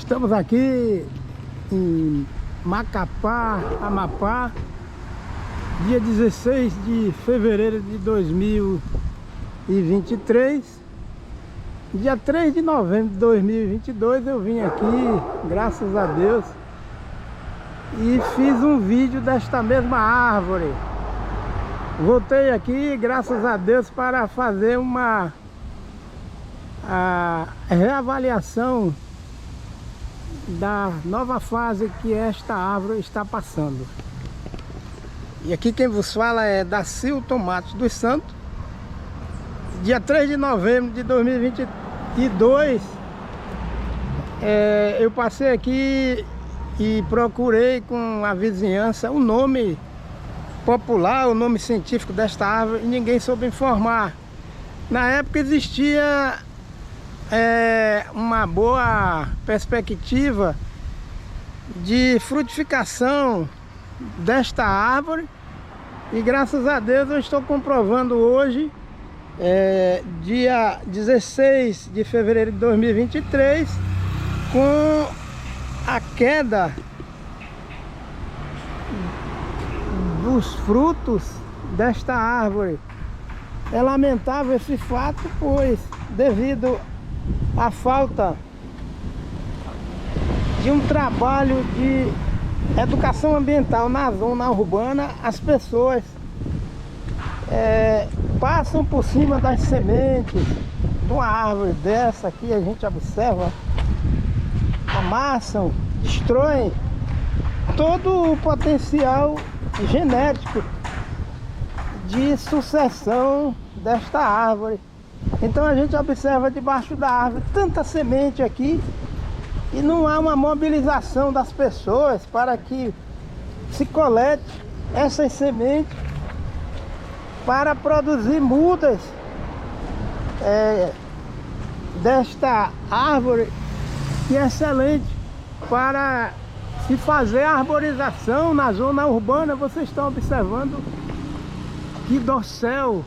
Estamos aqui em Macapá, Amapá, dia 16 de fevereiro de 2023. Dia 3 de novembro de 2022 eu vim aqui, graças a Deus, e fiz um vídeo desta mesma árvore. Voltei aqui, graças a Deus, para fazer uma reavaliação da nova fase que esta árvore está passando. E aqui quem vos fala é Dacilton Matos dos Santos. Dia 3 de novembro de 2022, eu passei aqui e procurei com a vizinhança o nome popular, o nome científico desta árvore, e ninguém soube informar. Na época existia uma boa perspectiva de frutificação desta árvore, e graças a Deus eu estou comprovando hoje, dia 16 de fevereiro de 2023, com a queda dos frutos desta árvore. É lamentável esse fato, pois devido à falta de um trabalho de educação ambiental na zona urbana, as pessoas passam por cima das sementes de uma árvore dessa aqui, a gente observa, amassam, destroem todo o potencial genético de sucessão desta árvore. Então a gente observa debaixo da árvore tanta semente aqui, e não há uma mobilização das pessoas para que se colete essas sementes para produzir mudas desta árvore, que é excelente para se fazer arborização na zona urbana. Vocês estão observando que dossel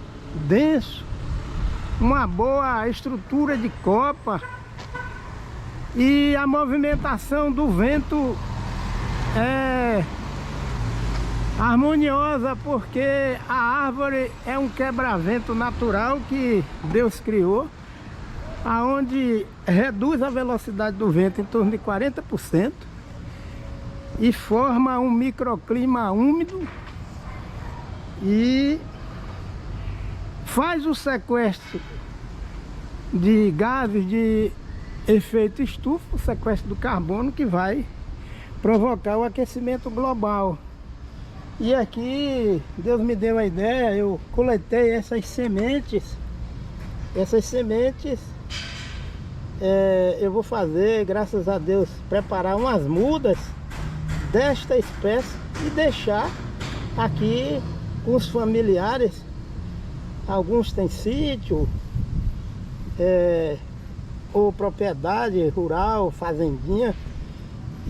denso, uma boa estrutura de copa, e a movimentação do vento é harmoniosa, porque a árvore é um quebra-vento natural que Deus criou, aonde reduz a velocidade do vento em torno de 40% e forma um microclima úmido e faz o sequestro de gases de efeito estufa, o sequestro do carbono, que vai provocar o aquecimento global. E aqui Deus me deu a ideia, eu coletei essas sementes. Eu vou fazer, graças a Deus, preparar umas mudas desta espécie e deixar aqui com os familiares. Alguns têm sítio, ou propriedade rural, fazendinha,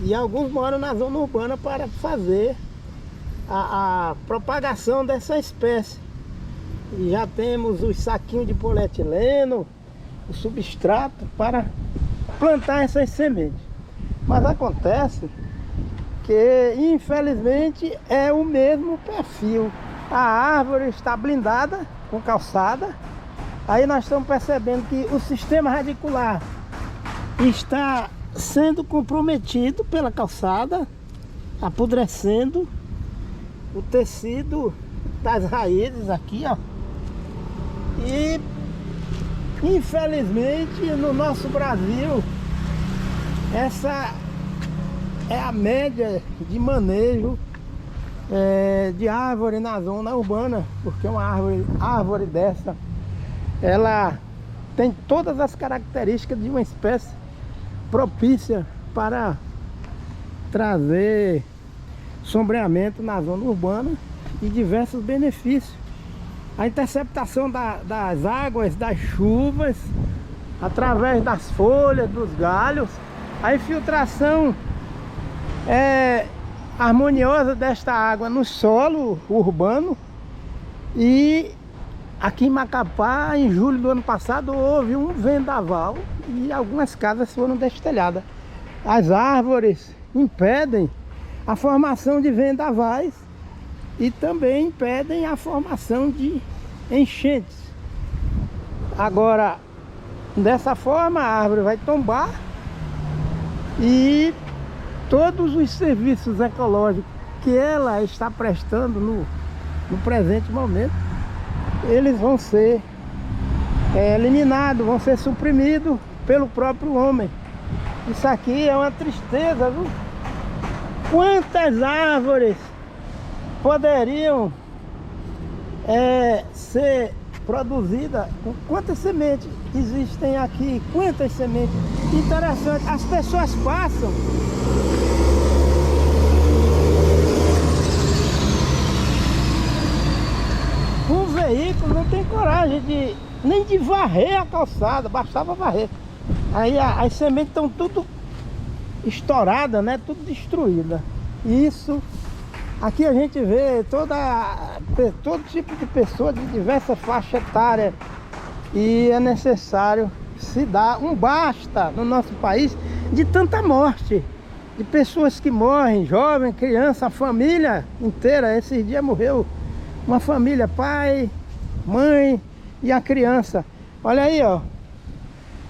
e alguns moram na zona urbana para fazer a propagação dessa espécie. E já temos os saquinhos de polietileno, o substrato para plantar essas sementes. Mas acontece que, infelizmente, é o mesmo perfil. A árvore está blindada com calçada. Aí nós estamos percebendo que o sistema radicular está sendo comprometido pela calçada, apodrecendo o tecido das raízes aqui, ó. E infelizmente no nosso Brasil, essa é a média de manejo de árvore na zona urbana, porque uma árvore dessa, ela tem todas as características de uma espécie propícia para trazer sombreamento na zona urbana e diversos benefícios. A interceptação das águas, das chuvas, através das folhas, dos galhos, a infiltração harmoniosa desta água no solo urbano. E aqui em Macapá, em julho do ano passado, houve um vendaval e algumas casas foram destelhadas. As árvores impedem a formação de vendavais e também impedem a formação de enchentes. Agora, dessa forma a árvore vai tombar e todos os serviços ecológicos que ela está prestando no presente momento, eles vão ser eliminados, vão ser suprimidos pelo próprio homem. Isso aqui é uma tristeza, viu? Quantas árvores poderiam ser produzidas? Quantas sementes existem aqui? Quantas sementes? Interessante, as pessoas passam. Um veículo não tem coragem nem de varrer a calçada, bastava varrer. Aí as sementes estão tudo estouradas, né? Tudo destruída. Isso, aqui a gente vê todo tipo de pessoa de diversa faixa etária. E é necessário se dar um basta no nosso país de tanta morte. De pessoas que morrem, jovem, criança, a família inteira. Esses dias morreu uma família, pai, mãe e a criança. Olha aí, ó.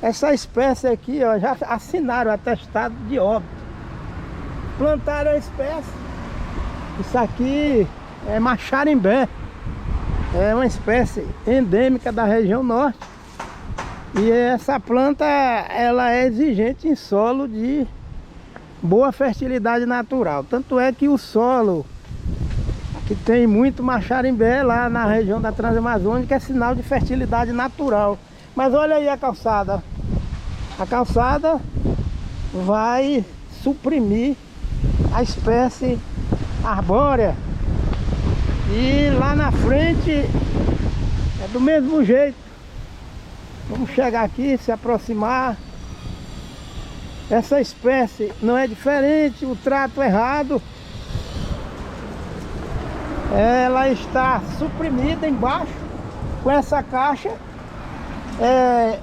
Essa espécie aqui, ó, já assinaram o atestado de óbito. Plantaram a espécie. Isso aqui é Maxarimbé. É uma espécie endêmica da região norte. E essa planta, ela é exigente em solo de boa fertilidade natural. Tanto é que o solo que tem muito Maxarimbé lá na região da Transamazônica é sinal de fertilidade natural. Mas olha aí a calçada. A calçada vai suprimir a espécie arbórea. E lá na frente é do mesmo jeito. Vamos chegar aqui, se aproximar. Essa espécie não é diferente, o trato errado. Ela está suprimida embaixo com essa caixa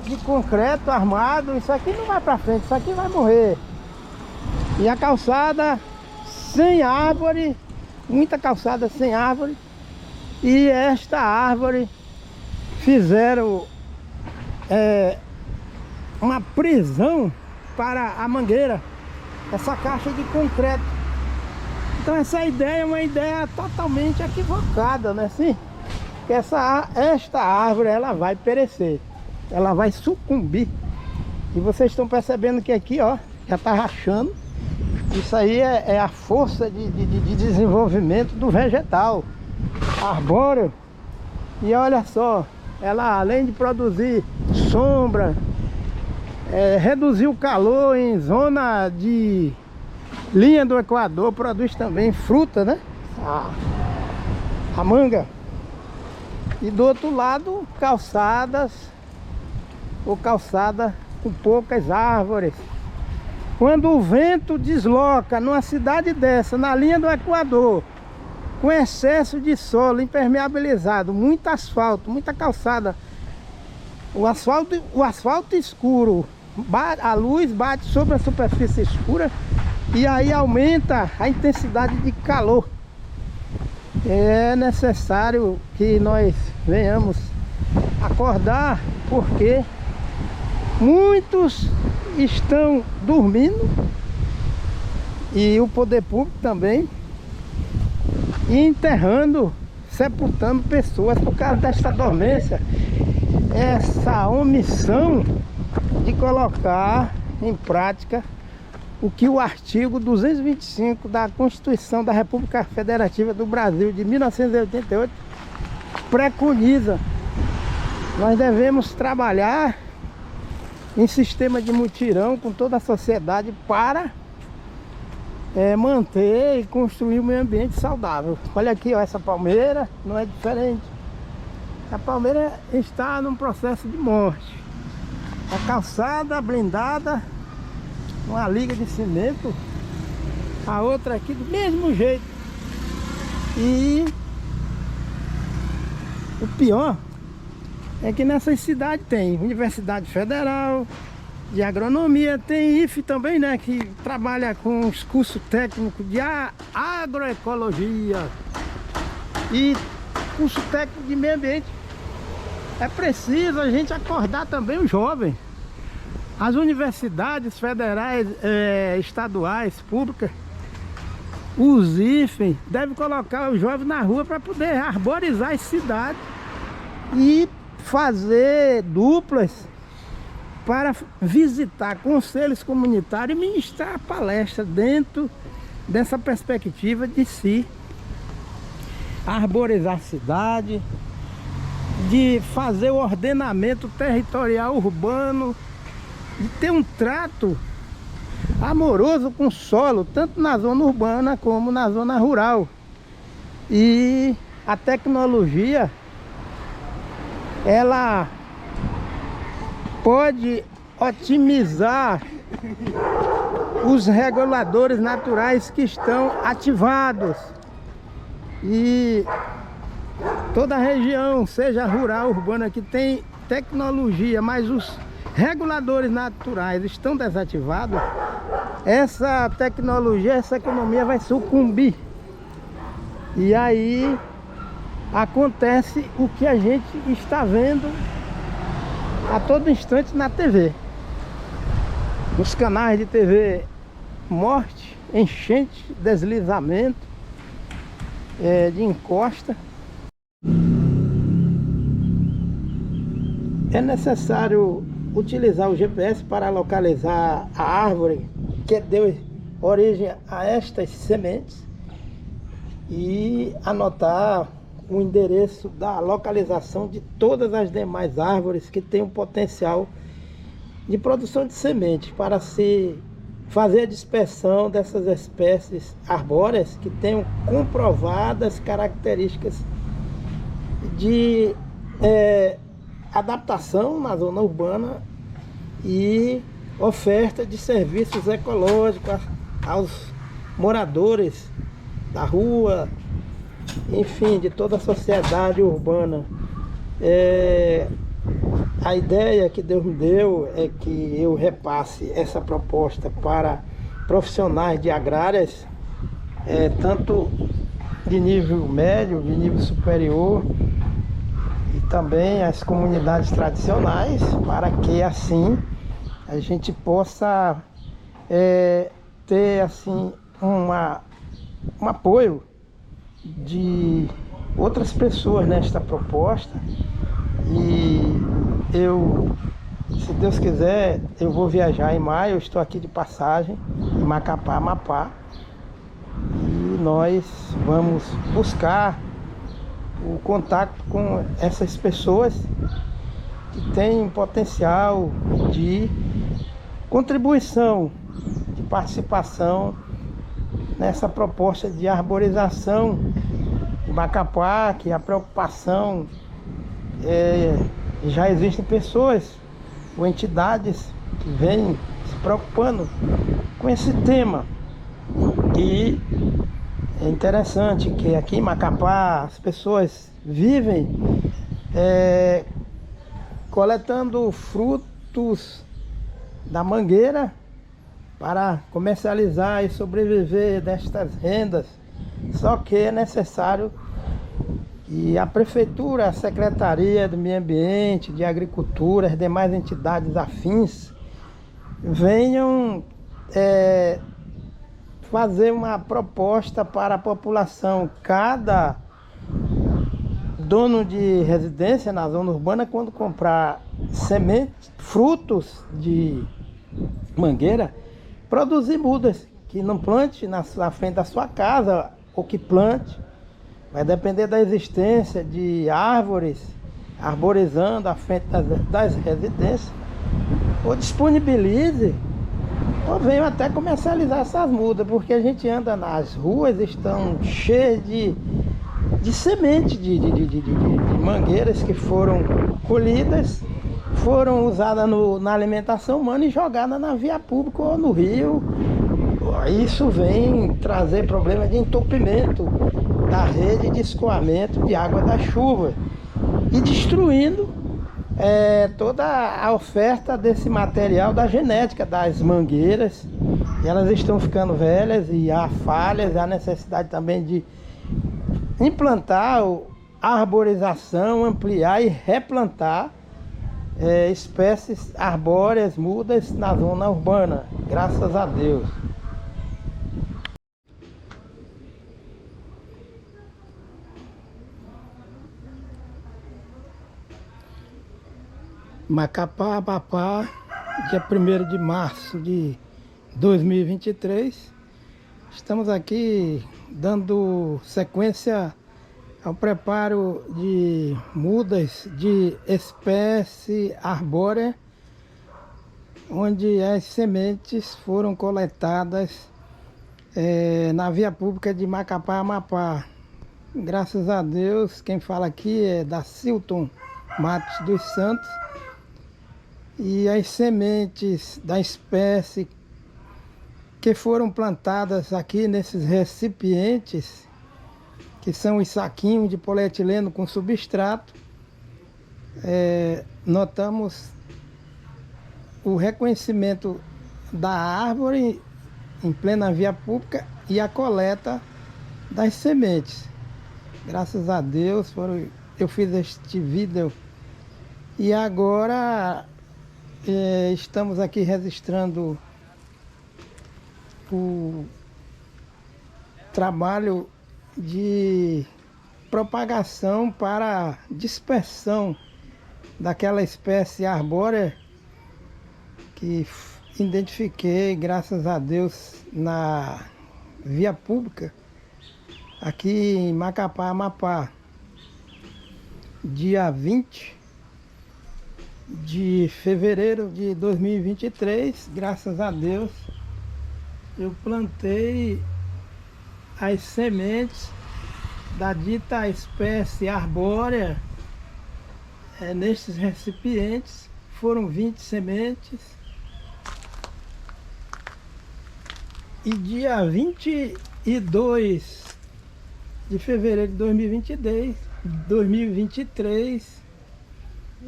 de concreto armado. Isso aqui não vai para frente, isso aqui vai morrer. E a calçada sem árvore, muita calçada sem árvore. E esta árvore fizeram uma prisão para a mangueira, essa caixa de concreto. Então essa ideia é uma ideia totalmente equivocada, né? Sim? Que esta árvore, ela vai perecer, ela vai sucumbir. E vocês estão percebendo que aqui, ó, já está rachando. Isso aí é a força de desenvolvimento do vegetal arbóreo. E olha só, ela além de produzir sombra, reduzir o calor em zona de linha do Equador, produz também fruta, né? A manga. E do outro lado, calçadas, ou calçada com poucas árvores. Quando o vento desloca numa cidade dessa, na linha do Equador, com excesso de solo impermeabilizado, muito asfalto, muita calçada, o asfalto escuro, a luz bate sobre a superfície escura e aí aumenta a intensidade de calor. É necessário que nós venhamos acordar, porque muitos estão dormindo, e o poder público também, e enterrando, sepultando pessoas por causa desta dormência, essa omissão de colocar em prática o que o artigo 225 da Constituição da República Federativa do Brasil de 1988 preconiza. Nós devemos trabalhar em sistema de mutirão com toda a sociedade para manter e construir um meio ambiente saudável. Olha aqui, ó, essa palmeira não é diferente. A palmeira está num processo de morte. A calçada blindada, uma liga de cimento, a outra aqui do mesmo jeito. E o pior é que nessas cidades tem Universidade Federal, de agronomia, tem IFE também, né, que trabalha com os cursos técnicos de agroecologia e curso técnico de meio ambiente. É preciso a gente acordar também os jovens. As universidades federais, estaduais, públicas, os IFES, devem colocar os jovens na rua para poder arborizar as cidades e fazer duplas para visitar conselhos comunitários e ministrar palestra dentro dessa perspectiva de se arborizar a cidade, de fazer o ordenamento territorial urbano, de ter um trato amoroso com o solo, tanto na zona urbana como na zona rural. E a tecnologia, ela pode otimizar os reguladores naturais que estão ativados. E toda a região, seja rural, urbana, que tem tecnologia, mas os reguladores naturais estão desativados, essa tecnologia, essa economia vai sucumbir. E aí acontece o que a gente está vendo a todo instante na TV. Nos canais de TV, morte, enchente, deslizamento, de encosta. É necessário utilizar o GPS para localizar a árvore que deu origem a estas sementes e anotar o endereço da localização de todas as demais árvores que têm um potencial de produção de sementes, para se fazer a dispersão dessas espécies arbóreas que tenham comprovadas características de adaptação na zona urbana e oferta de serviços ecológicos aos moradores da rua, enfim, de toda a sociedade urbana. A ideia que Deus me deu é que eu repasse essa proposta para profissionais de agrárias, tanto de nível médio, de nível superior, e também as comunidades tradicionais, para que assim a gente possa ter assim um apoio de outras pessoas nesta proposta. E eu, se Deus quiser, eu vou viajar em maio. Eu estou aqui de passagem em Macapá, Amapá, e nós vamos buscar o contato com essas pessoas que têm potencial de contribuição, de participação nessa proposta de arborização de Macapá, que a preocupação já existem pessoas ou entidades que vêm se preocupando com esse tema. E é interessante que aqui em Macapá as pessoas vivem coletando frutos da mangueira para comercializar e sobreviver destas rendas. Só que é necessário que a Prefeitura, a Secretaria do Meio Ambiente, de Agricultura, as demais entidades afins venham fazer uma proposta para a população. Cada dono de residência na zona urbana, quando comprar sementes, frutos de mangueira, produzir mudas, que não plante na frente da sua casa, ou que plante. Vai depender da existência de árvores arborizando à frente das residências, ou disponibilize, ou venham até comercializar essas mudas, porque a gente anda nas ruas, estão cheias de semente de mangueiras que foram colhidas, foram usadas na alimentação humana e jogadas na via pública ou no rio. Isso vem trazer problema de entupimento da rede de escoamento de água da chuva e destruindo toda a oferta desse material da genética das mangueiras. E elas estão ficando velhas e há falhas, há necessidade também de implantar a arborização, ampliar e replantar espécies arbóreas mudas na zona urbana, graças a Deus. Macapá, Amapá, dia 1º de março de 2023. Estamos aqui dando sequência ao preparo de mudas de espécie arbórea, onde as sementes foram coletadas na via pública de Macapá, Amapá. Graças a Deus, quem fala aqui é da Silton Matos dos Santos. E as sementes da espécie que foram plantadas aqui nesses recipientes, que são os saquinhos de polietileno com substrato, notamos o reconhecimento da árvore em plena via pública e a coleta das sementes. Graças a Deus eu fiz este vídeo e agora estamos aqui registrando o trabalho de propagação para dispersão daquela espécie arbórea que identifiquei, graças a Deus, na via pública aqui em Macapá, Amapá, dia 20 de fevereiro de 2023. Graças a Deus eu plantei as sementes da dita espécie arbórea nestes recipientes. Foram 20 sementes e dia 22 de fevereiro de 2023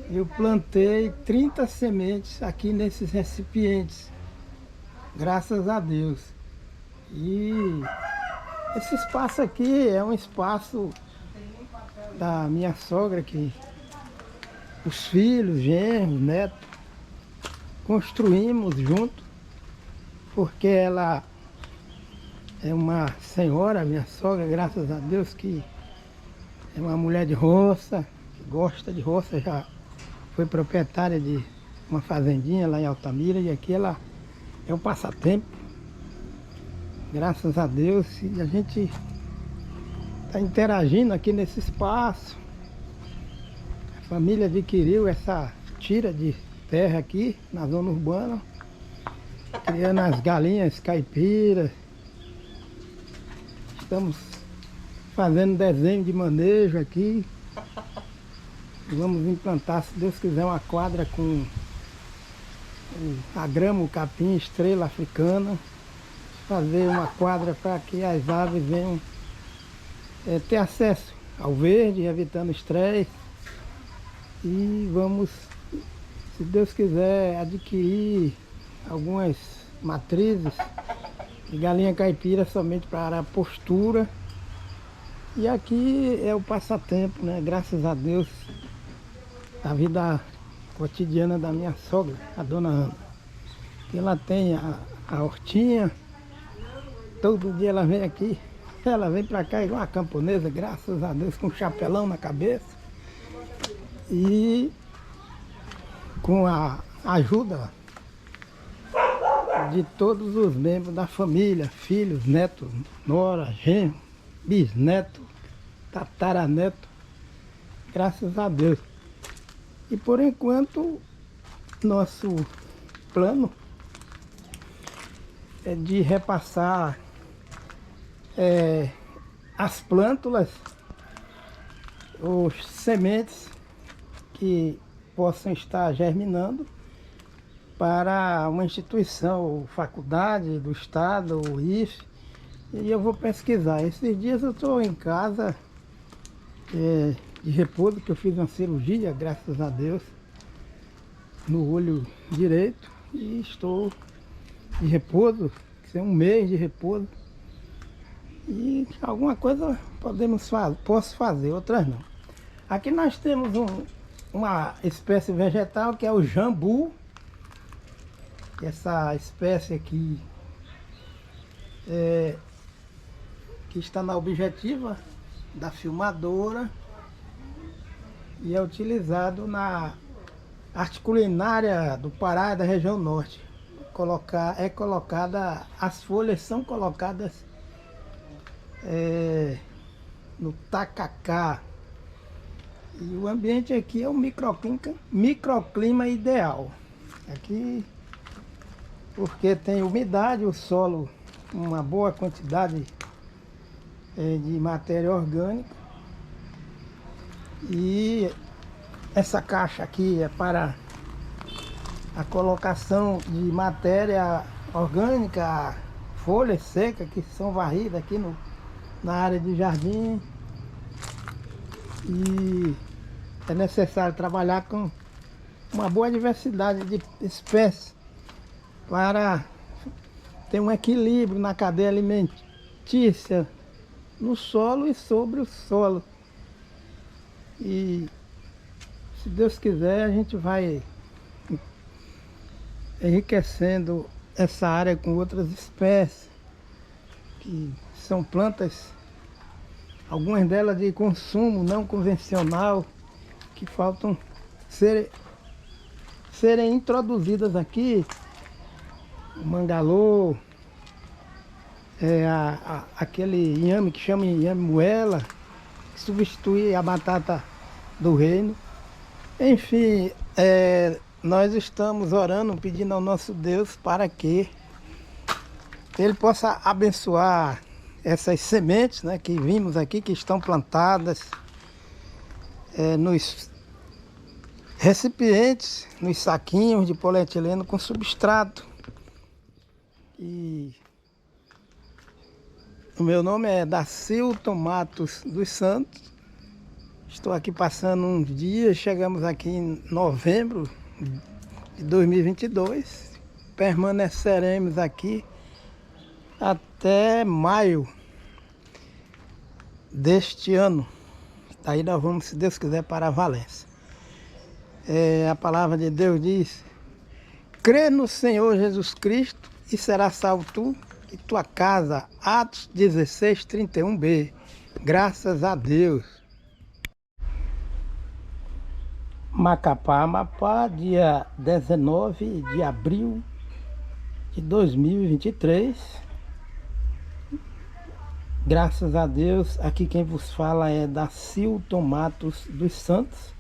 eu plantei 30 sementes aqui nesses recipientes, graças a Deus. E esse espaço aqui é um espaço da minha sogra, que os filhos, genros, netos, construímos junto, porque ela é uma senhora, minha sogra, graças a Deus, que é uma mulher de roça, que gosta de roça, já foi proprietária de uma fazendinha lá em Altamira, e aqui ela é um passatempo, graças a Deus. E a gente está interagindo aqui nesse espaço. A família adquiriu essa tira de terra aqui na zona urbana, criando as galinhas caipiras. Estamos fazendo desenho de manejo aqui. Vamos implantar, se Deus quiser, uma quadra com a grama, o capim, estrela africana. Fazer uma quadra para que as aves venham ter acesso ao verde, evitando estresse. E vamos, se Deus quiser, adquirir algumas matrizes de galinha caipira somente para a postura. E aqui é o passatempo, né? Graças a Deus, a vida cotidiana da minha sogra, a dona Ana. Ela tem a hortinha, todo dia ela vem aqui, ela vem pra cá igual uma camponesa, graças a Deus, com um chapelão na cabeça. E com a ajuda de todos os membros da família, filhos, netos, nora, genro, bisneto, tataraneto, graças a Deus. E por enquanto, nosso plano é de repassar as plântulas, os sementes que possam estar germinando para uma instituição, faculdade do estado, o IFE, e eu vou pesquisar. Esses dias eu estou em casa de repouso, que eu fiz uma cirurgia, graças a Deus, no olho direito e estou de repouso, isso é um mês de repouso. E alguma coisa posso fazer, outras não. Aqui nós temos uma espécie vegetal que é o jambu. Essa espécie aqui que está na objetiva da filmadora e é utilizado na arte culinária do Pará e da região norte. As folhas são colocadas no tacacá. E o ambiente aqui é um microclima ideal. Aqui, porque tem umidade, o solo, uma boa quantidade de matéria orgânica. E essa caixa aqui é para a colocação de matéria orgânica, folhas secas que são varridas aqui na área de jardim. E é necessário trabalhar com uma boa diversidade de espécies para ter um equilíbrio na cadeia alimentícia, no solo e sobre o solo. E se Deus quiser, a gente vai enriquecendo essa área com outras espécies, que são plantas, algumas delas de consumo não convencional, que faltam serem introduzidas aqui. O mangalô, aquele inhame que chama inhame moela, que substitui a batata do reino. Enfim, nós estamos orando, pedindo ao nosso Deus para que Ele possa abençoar essas sementes, né, que vimos aqui, que estão plantadas nos recipientes, nos saquinhos de polietileno com substrato. E o meu nome é Dacilton Matos dos Santos. Estou aqui passando uns dias, chegamos aqui em novembro de 2022. Permaneceremos aqui até maio deste ano. Aí nós vamos, se Deus quiser, para a Valência. A palavra de Deus diz: crê no Senhor Jesus Cristo e será salvo tu e tua casa. Atos 16, 31b. Graças a Deus. Macapá, Amapá, dia 19 de abril de 2023. Graças a Deus. Aqui quem vos fala é Dacilton Matos dos Santos.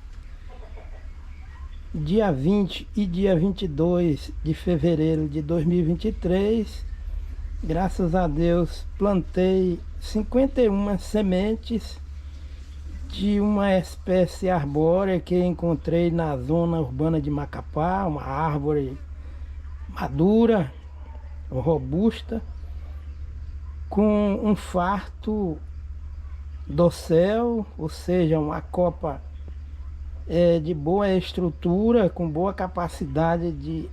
Dia 20 e dia 22 de fevereiro de 2023, graças a Deus, plantei 51 sementes de uma espécie arbórea que encontrei na zona urbana de Macapá, uma árvore madura, robusta, com um farto dossel, ou seja, uma copa de boa estrutura, com boa capacidade de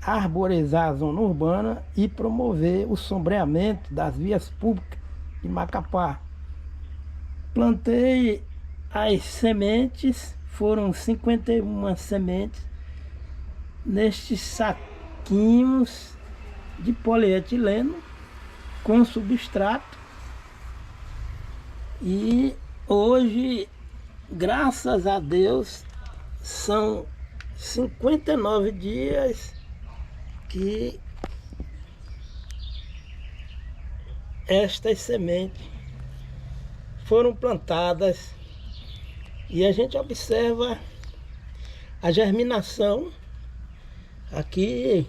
arborizar a zona urbana e promover o sombreamento das vias públicas de Macapá. Plantei as sementes, foram 51 sementes, nestes saquinhos de polietileno com substrato. E hoje, graças a Deus, são 59 dias que estas sementes foram plantadas e a gente observa a germinação aqui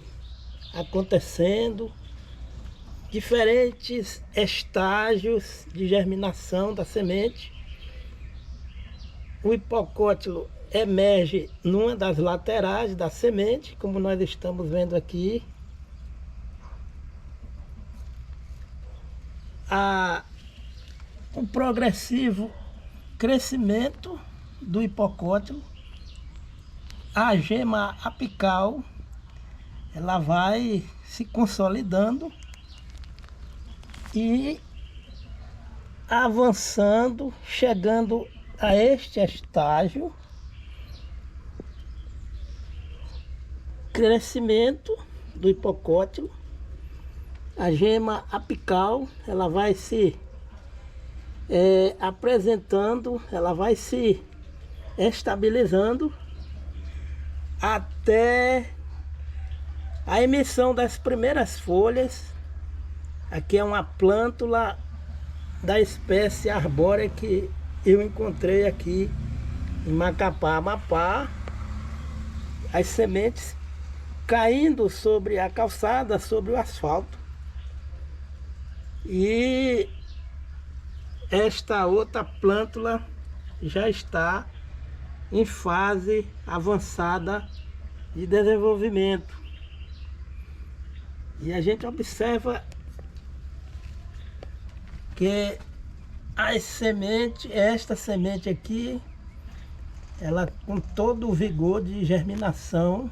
acontecendo, diferentes estágios de germinação da semente. O hipocótilo emerge numa das laterais da semente, como nós estamos vendo aqui. O progressivo crescimento do hipocótilo a gema apical ela vai se consolidando e avançando, chegando a este estágio, crescimento do hipocótilo. A gema apical ela vai se apresentando, ela vai se estabilizando até a emissão das primeiras folhas. Aqui é uma plântula da espécie arbórea que eu encontrei aqui em Macapá, Amapá. As sementes caindo sobre a calçada, sobre o asfalto. E esta outra plântula já está em fase avançada de desenvolvimento. E a gente observa que as sementes, esta semente aqui, ela com todo o vigor de germinação,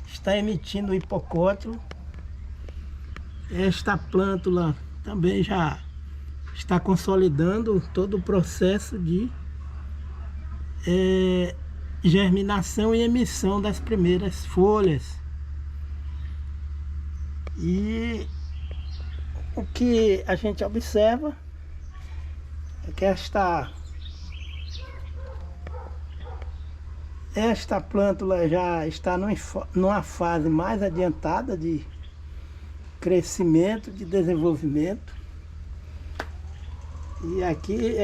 está emitindo o hipocótilo. Esta plântula também já está consolidando todo o processo de germinação e emissão das primeiras folhas. E o que a gente observa é que esta plântula já está numa fase mais adiantada de crescimento, de desenvolvimento. E aqui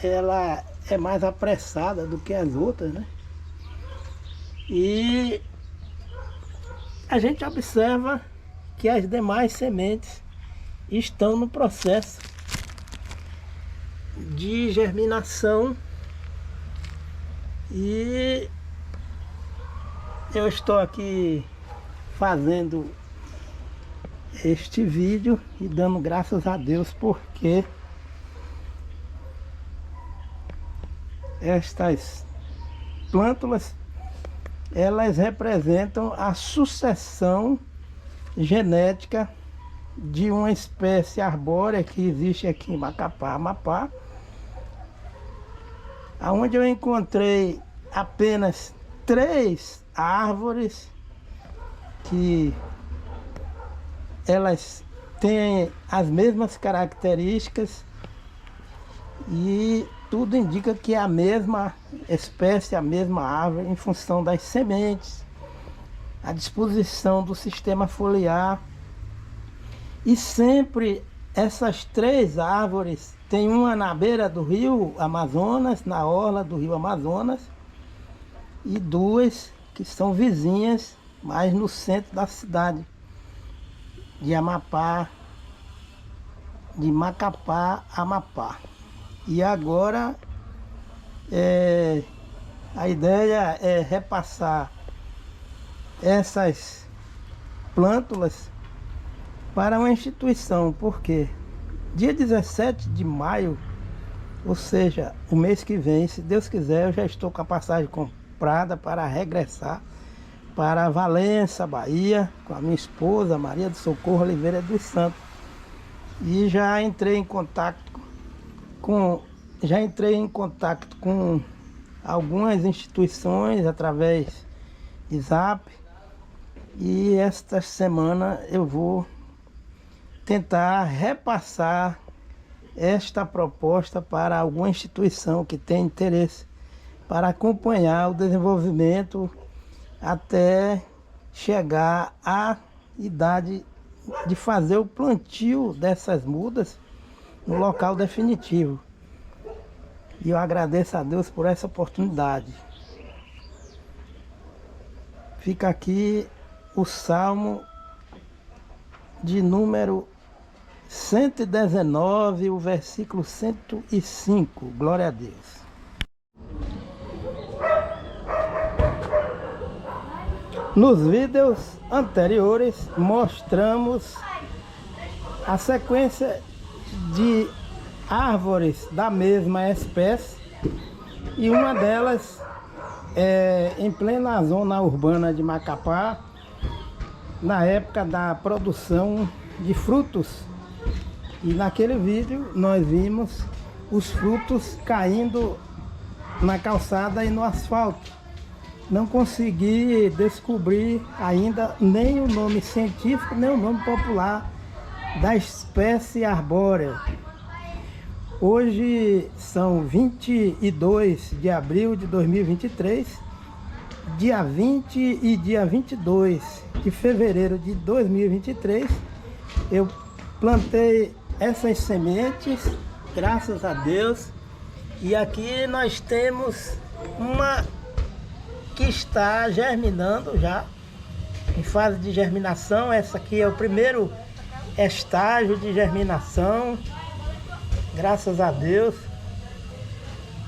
ela é mais apressada do que as outras, né? E a gente observa que as demais sementes estão no processo de germinação. E eu estou aqui fazendo este vídeo e dando graças a Deus, porque estas plântulas elas representam a sucessão genética de uma espécie arbórea que existe aqui em Macapá, Amapá, onde eu encontrei apenas 3 árvores que elas têm as mesmas características e tudo indica que é a mesma espécie, a mesma árvore, em função das sementes, a disposição do sistema foliar. E sempre essas 3 árvores, tem uma na beira do rio Amazonas, na orla do rio Amazonas, e 2 que são vizinhas, mais no centro da cidade de Amapá, de Macapá, Amapá. E agora a ideia é repassar essas plântulas para uma instituição, porque dia 17 de maio, ou seja, o mês que vem, se Deus quiser, eu já estou com a passagem comprada para regressar para Valença, Bahia, com a minha esposa, Maria do Socorro Oliveira dos Santos. E já entrei em contato com algumas instituições através de Zap. E esta semana eu vou tentar repassar esta proposta para alguma instituição que tem interesse para acompanhar o desenvolvimento até chegar à idade de fazer o plantio dessas mudas no local definitivo. E eu agradeço a Deus por essa oportunidade. Fica aqui o Salmo de número 119, o versículo 105. Glória a Deus. Nos vídeos anteriores mostramos a sequência de árvores da mesma espécie, e uma delas em plena zona urbana de Macapá, na época da produção de frutos. E naquele vídeo nós vimos os frutos caindo na calçada e no asfalto. Não consegui descobrir ainda nem o nome científico, nem o nome popular da espécie arbórea. Hoje são 22 de abril de 2023, dia 20 e dia 22 de fevereiro de 2023, eu plantei essas sementes, graças a Deus, e aqui nós temos uma que está germinando já, em fase de germinação. Essa aqui é o primeiro estágio de germinação, graças a Deus.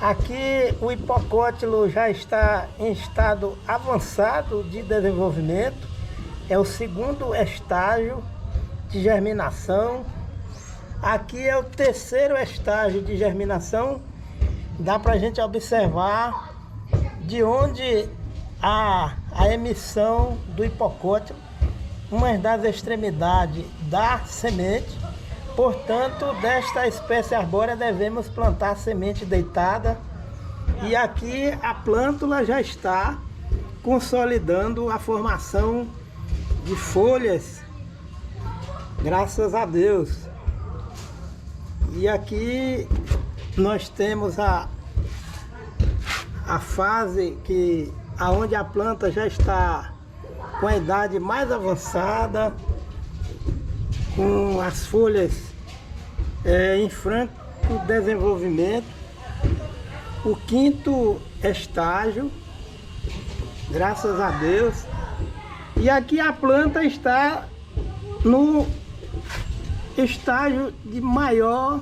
Aqui o hipocótilo já está em estado avançado de desenvolvimento, é o segundo estágio de germinação. Aqui é o terceiro estágio de germinação. Dá para a gente observar de onde a emissão do hipocótilo, uma das extremidades da semente. Portanto, desta espécie arbórea devemos plantar semente deitada. E aqui a plântula já está consolidando a formação de folhas, graças a Deus. E aqui nós temos a fase aonde a planta já está com a idade mais avançada, com as folhas em franco desenvolvimento. O quinto estágio, graças a Deus. E aqui a planta está no estágio de maior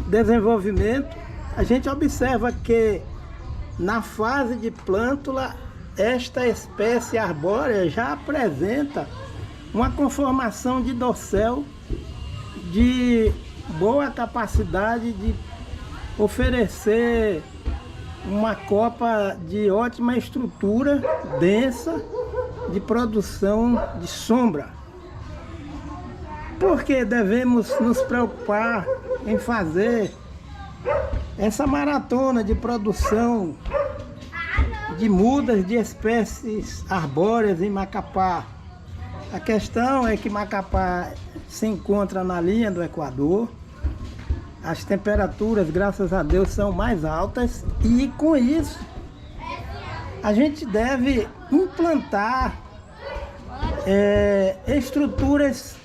desenvolvimento. A gente observa que na fase de plântula, esta espécie arbórea já apresenta uma conformação de dossel de boa capacidade de oferecer uma copa de ótima estrutura, densa, de produção de sombra. Por que devemos nos preocupar em fazer essa maratona de produção de mudas de espécies arbóreas em Macapá? A questão é que Macapá se encontra na linha do Equador. As temperaturas, graças a Deus, são mais altas, e com isso a gente deve implantar estruturas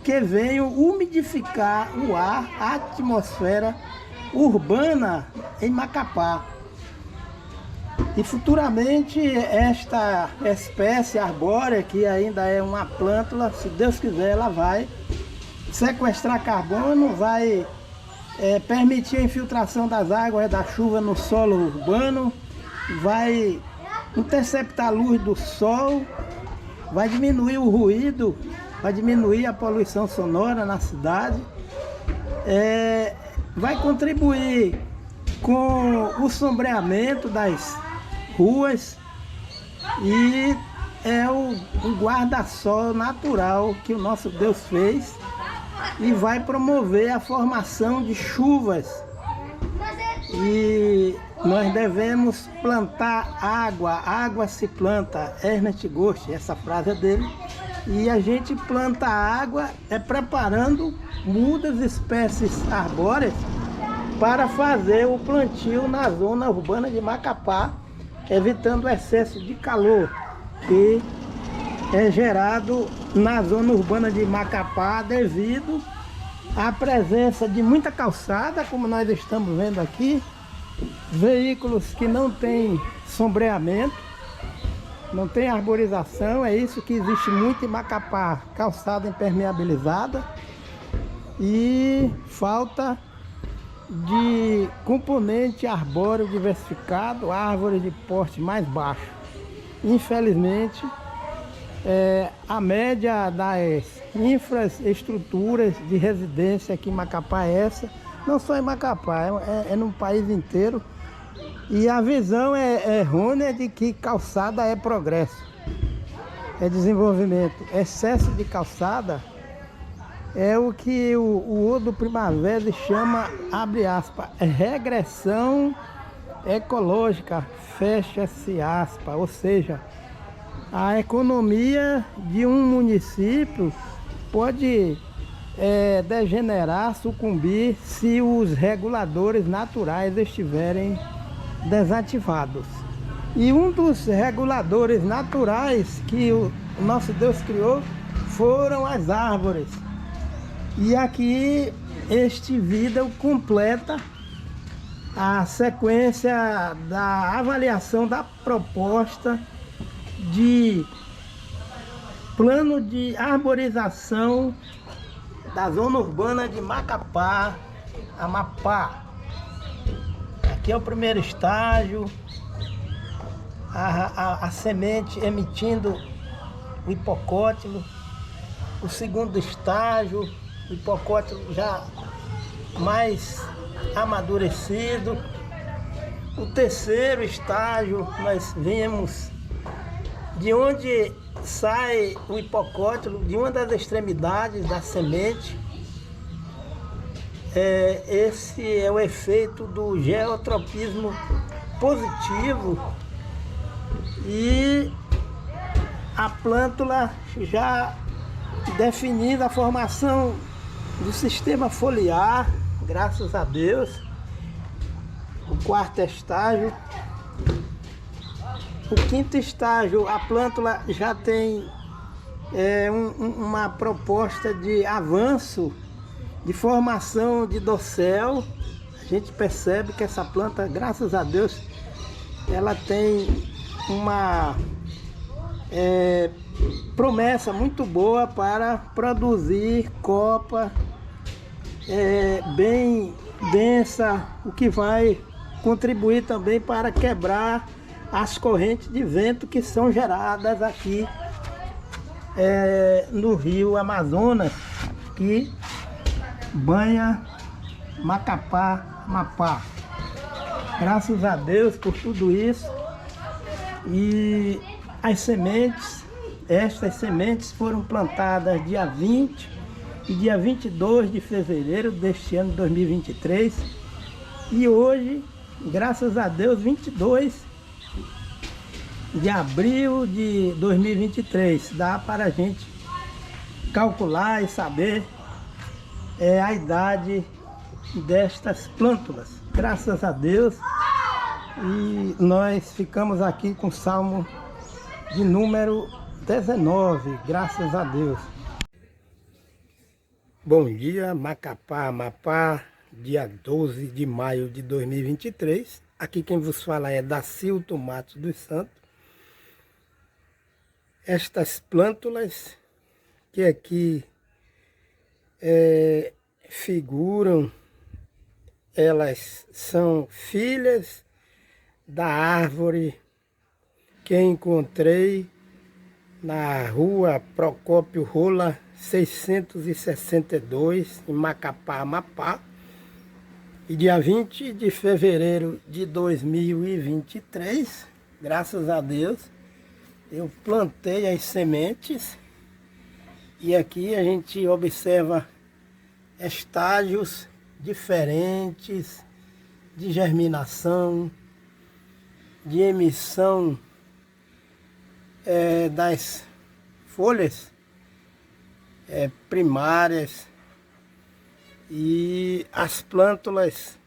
que venham umidificar o ar, a atmosfera urbana em Macapá. E futuramente esta espécie arbórea, que ainda é uma plântula, se Deus quiser, ela vai sequestrar carbono, vai permitir a infiltração das águas da chuva no solo urbano, vai interceptar a luz do sol, vai diminuir o ruído, vai diminuir a poluição sonora na cidade, vai contribuir com o sombreamento das ruas, e é o guarda-sol natural que o nosso Deus fez, e vai promover a formação de chuvas. E nós devemos plantar água, água se planta, Ernest Goethe, essa frase é dele. E a gente planta água preparando mudas espécies arbóreas para fazer o plantio na zona urbana de Macapá, evitando o excesso de calor que é gerado na zona urbana de Macapá devido à presença de muita calçada, como nós estamos vendo aqui, veículos que não têm sombreamento, não tem arborização. É isso que existe muito em Macapá, calçada impermeabilizada, e falta de componente arbóreo diversificado, árvores de porte mais baixo. Infelizmente, a média das infraestruturas de residência aqui em Macapá é essa, não só em Macapá, é no país inteiro. E a visão é errônea de que calçada é progresso, é desenvolvimento. Excesso de calçada é o que o Odo Primavera chama, abre aspas, regressão ecológica, fecha-se aspas. Ou seja, a economia de um município pode degenerar, sucumbir se os reguladores naturais estiverem desativados. E um dos reguladores naturais que o nosso Deus criou foram as árvores. E aqui este vídeo completa a sequência da avaliação da proposta de plano de arborização da zona urbana de Macapá, Amapá. Aqui é o primeiro estágio, a semente emitindo o hipocótilo. O segundo estágio, o hipocótilo já mais amadurecido. O terceiro estágio, nós vemos de onde sai o hipocótilo, de uma das extremidades da semente. Esse é o efeito do geotropismo positivo, e a plântula já definida a formação do sistema foliar, graças a Deus. O quarto estágio. O quinto estágio, a plântula já tem uma proposta de avanço, de formação de dossel. A gente percebe que essa planta, graças a Deus, ela tem uma promessa muito boa para produzir copa bem densa, o que vai contribuir também para quebrar as correntes de vento que são geradas aqui no rio Amazonas, que banha Macapá, Amapá. Graças a Deus por tudo isso. E as sementes, estas sementes foram plantadas dia 20 e dia 22 de fevereiro deste ano de 2023. E hoje, graças a Deus, 22 de abril de 2023, dá para a gente calcular e saber a idade destas plântulas, graças a Deus. E nós ficamos aqui com o Salmo de número 19, graças a Deus. Bom dia, Macapá, Amapá, dia 12 de maio de 2023. Aqui quem vos fala é Dacilton Matos dos Santos. Estas plântulas que aqui figuram, elas são filhas da árvore que encontrei na rua Procópio Rola 662, em Macapá, Amapá. E dia 20 de fevereiro de 2023, graças a Deus, eu plantei as sementes. E aqui a gente observa estágios diferentes de germinação, de emissão das folhas primárias, e as plântulas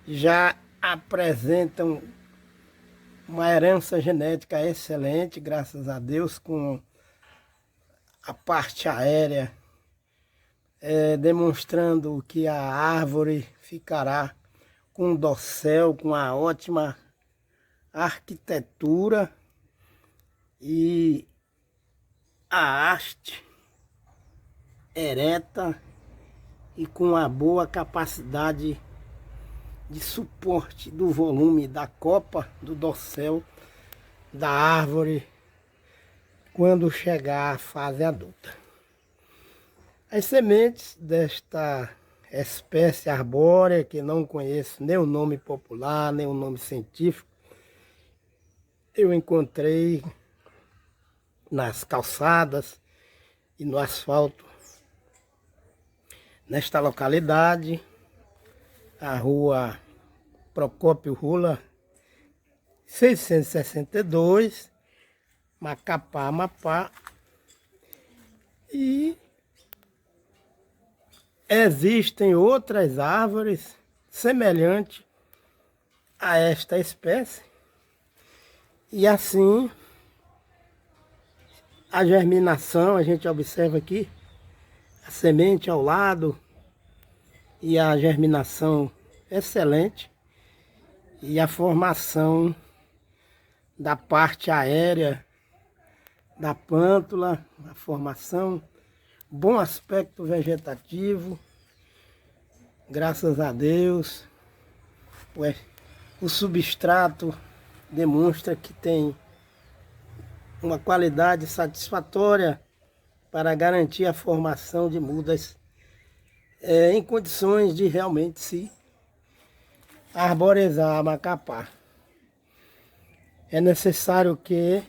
já apresentam uma herança genética excelente, graças a Deus, com a parte aérea demonstrando que a árvore ficará com um dossel, com uma ótima arquitetura, e a haste ereta e com uma boa capacidade de suporte do volume da copa do dossel da árvore quando chegar à fase adulta. As sementes desta espécie arbórea que não conheço nem o nome popular, nem o nome científico. Eu encontrei nas calçadas e no asfalto nesta localidade, a rua Procópio Rola, 662, Macapá, Amapá. E existem outras árvores semelhantes a esta espécie. E assim, a germinação, a gente observa aqui, a semente ao lado e a germinação excelente. E a formação da parte aérea da plântula, a formação, bom aspecto vegetativo, graças a Deus. O substrato demonstra que tem uma qualidade satisfatória para garantir a formação de mudas em condições de realmente se arborizar a Macapá. É necessário que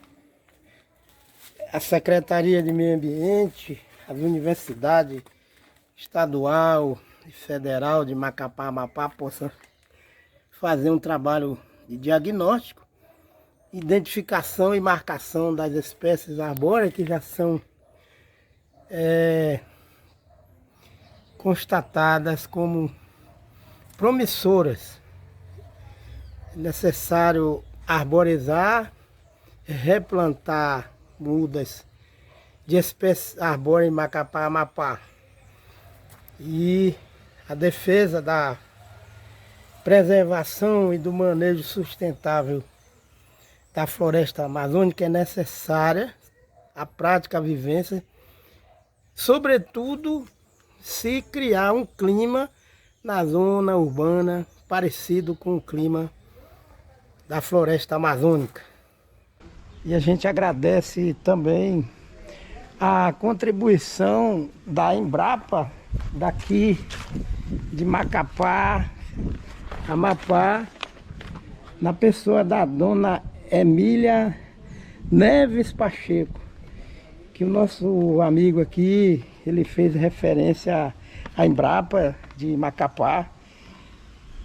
a Secretaria de Meio Ambiente, as universidades estadual e federal de Macapá, Amapá possam fazer um trabalho de diagnóstico, identificação e marcação das espécies arbóreas que já são constatadas como promissoras. É necessário arborizar, replantar mudas de espécies arbóreas em Macapá, Amapá. E a defesa da preservação e do manejo sustentável da floresta amazônica é necessária, a prática, a vivência, sobretudo se criar um clima na zona urbana parecido com o clima da floresta amazônica. E a gente agradece também a contribuição da Embrapa daqui de Macapá, Amapá, na pessoa da dona Emília Neves Pacheco, que o nosso amigo aqui, ele fez referência à Embrapa de Macapá,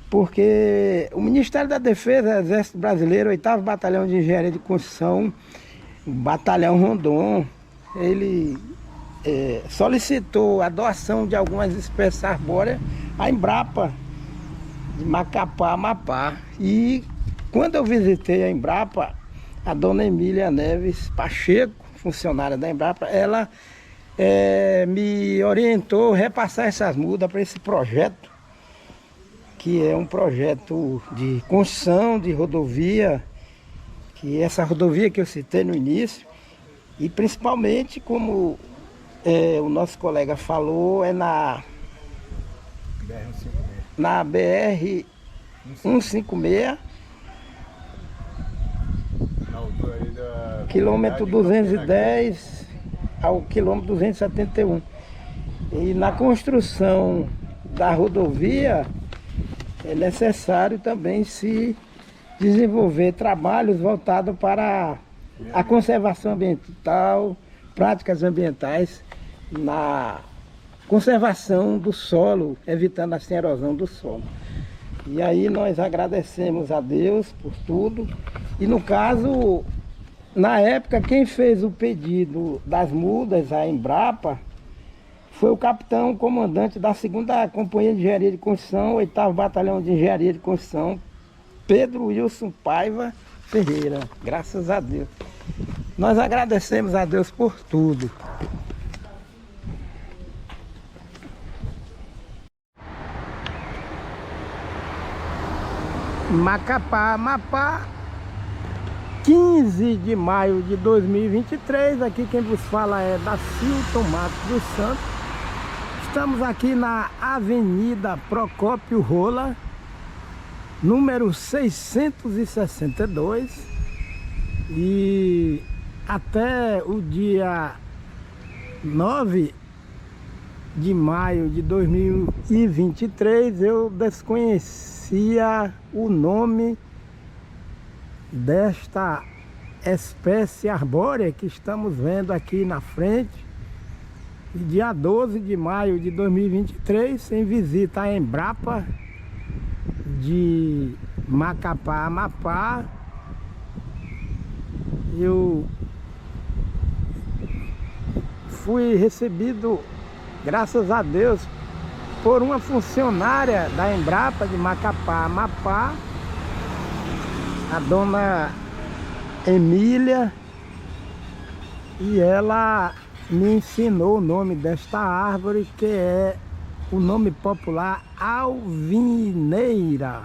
porque o Ministério da Defesa, Exército Brasileiro, 8º Batalhão de Engenharia de Construção, Batalhão Rondon, ele solicitou a doação de algumas espécies arbóreas à Embrapa de Macapá, Amapá. E quando eu visitei a Embrapa, a dona Emília Neves Pacheco, funcionária da Embrapa, ela me orientou a repassar essas mudas para esse projeto, que é um projeto de construção de rodovia, que essa rodovia que eu citei no início, e principalmente, como o nosso colega falou, é na BR-156, quilômetro 210 ao quilômetro 271. E na construção da rodovia é necessário também se desenvolver trabalhos voltados para a conservação ambiental, práticas ambientais na conservação do solo, evitando assim a erosão do solo. E aí nós agradecemos a Deus por tudo. E no caso, na época, quem fez o pedido das mudas à Embrapa foi o capitão comandante da 2ª Companhia de Engenharia de Construção, 8º Batalhão de Engenharia de Construção, Pedro Wilson Paiva Ferreira. Graças a Deus. Nós agradecemos a Deus por tudo. Macapá, Amapá, 15 de maio de 2023. Aqui quem vos fala é Dacilton Matos dos Santos. Estamos aqui na Avenida Procópio Rola, número 662. E até o dia 9 de maio de 2023, eu desconhecia o nome desta espécie arbórea que estamos vendo aqui na frente. E dia 12 de maio de 2023, em visita à Embrapa de Macapá, Amapá, eu fui recebido, graças a Deus, por uma funcionária da Embrapa de Macapá, Amapá, a dona Emília, e ela me ensinou o nome desta árvore, que é o nome popular alvineira.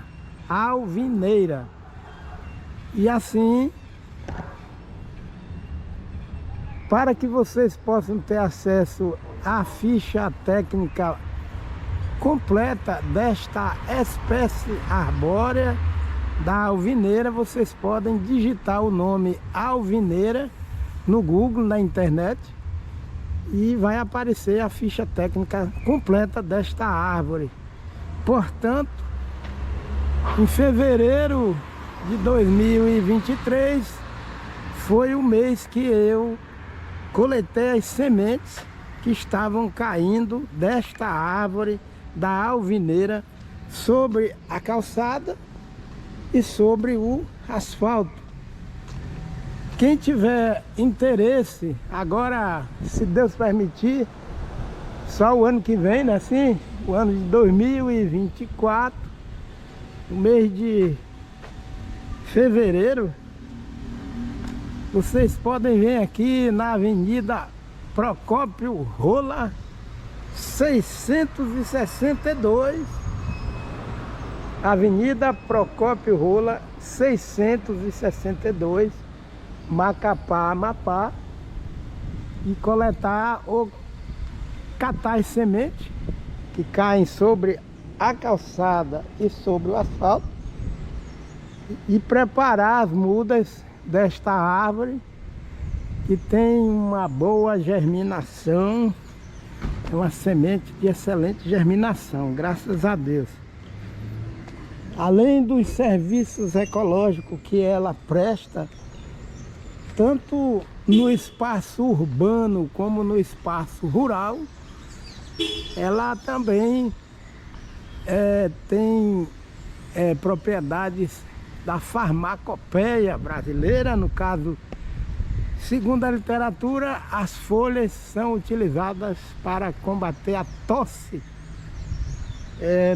Alvineira. E assim, para que vocês possam ter acesso à ficha técnica completa desta espécie arbórea da alvineira, vocês podem digitar o nome alvineira no Google, na internet, e vai aparecer a ficha técnica completa desta árvore. Portanto, em fevereiro de 2023 foi o mês que eu coletei as sementes que estavam caindo desta árvore da alvineira sobre a calçada e sobre o asfalto. Quem tiver interesse, agora, se Deus permitir, só o ano que vem, né, assim, o ano de 2024, no mês de fevereiro, vocês podem vir aqui na Avenida Procópio Rola 662, Avenida Procópio Rola 662, Macapá, Amapá, e coletar ou catar as sementes que caem sobre a calçada e sobre o asfalto e preparar as mudas desta árvore, que tem uma boa germinação, é uma semente de excelente germinação, graças a Deus. Além dos serviços ecológicos que ela presta, tanto no espaço urbano como no espaço rural, ela também tem propriedades da farmacopeia brasileira. No caso, segundo a literatura, as folhas são utilizadas para combater a tosse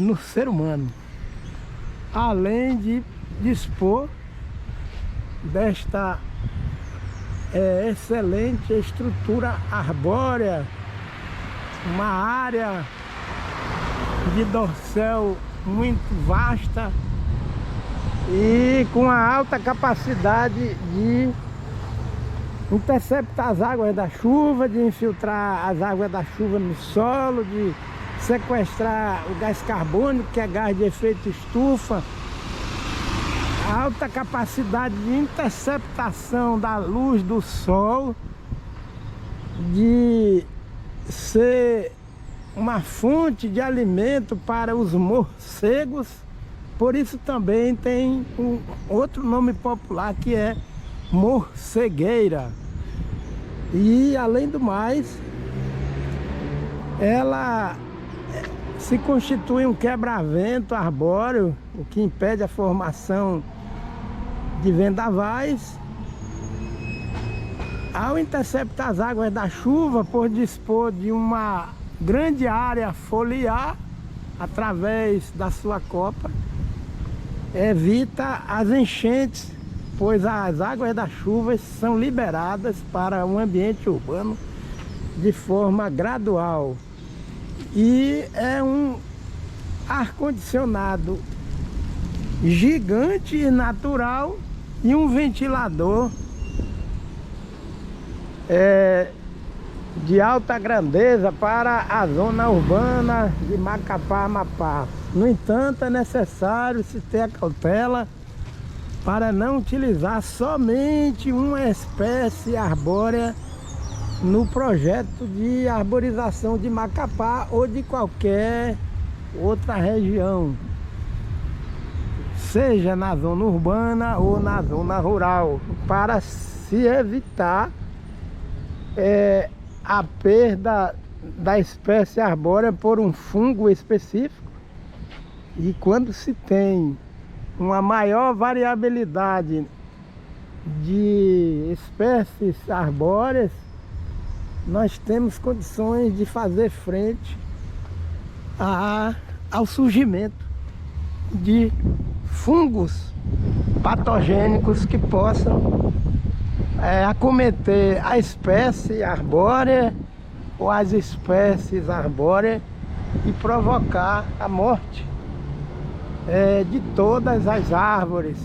no ser humano, além de dispor desta excelente estrutura arbórea, uma área de dorsal muito vasta e com a alta capacidade de interceptar as águas da chuva, de infiltrar as águas da chuva no solo, de sequestrar o gás carbônico, que é gás de efeito estufa, a alta capacidade de interceptação da luz do sol, de ser uma fonte de alimento para os morcegos. Por isso também tem um outro nome popular, que é morcegueira. E além do mais, ela se constitui um quebra-vento arbóreo, o que impede a formação de vendavais. Ao interceptar as águas da chuva, por dispor de uma grande área foliar através da sua copa, evita as enchentes, pois as águas das chuvas são liberadas para o ambiente urbano de forma gradual. E é um ar-condicionado gigante e natural, e um ventilador de alta grandeza para a zona urbana de Macapá, Amapá. No entanto, é necessário se ter a cautela para não utilizar somente uma espécie arbórea no projeto de arborização de Macapá ou de qualquer outra região, seja na zona urbana ou na zona rural, para se evitar a perda da espécie arbórea por um fungo específico. E quando se tem uma maior variabilidade de espécies arbóreas, nós temos condições de fazer frente ao surgimento de fungos patogênicos que possam acometer a espécie arbórea ou as espécies arbóreas e provocar a morte de todas as árvores.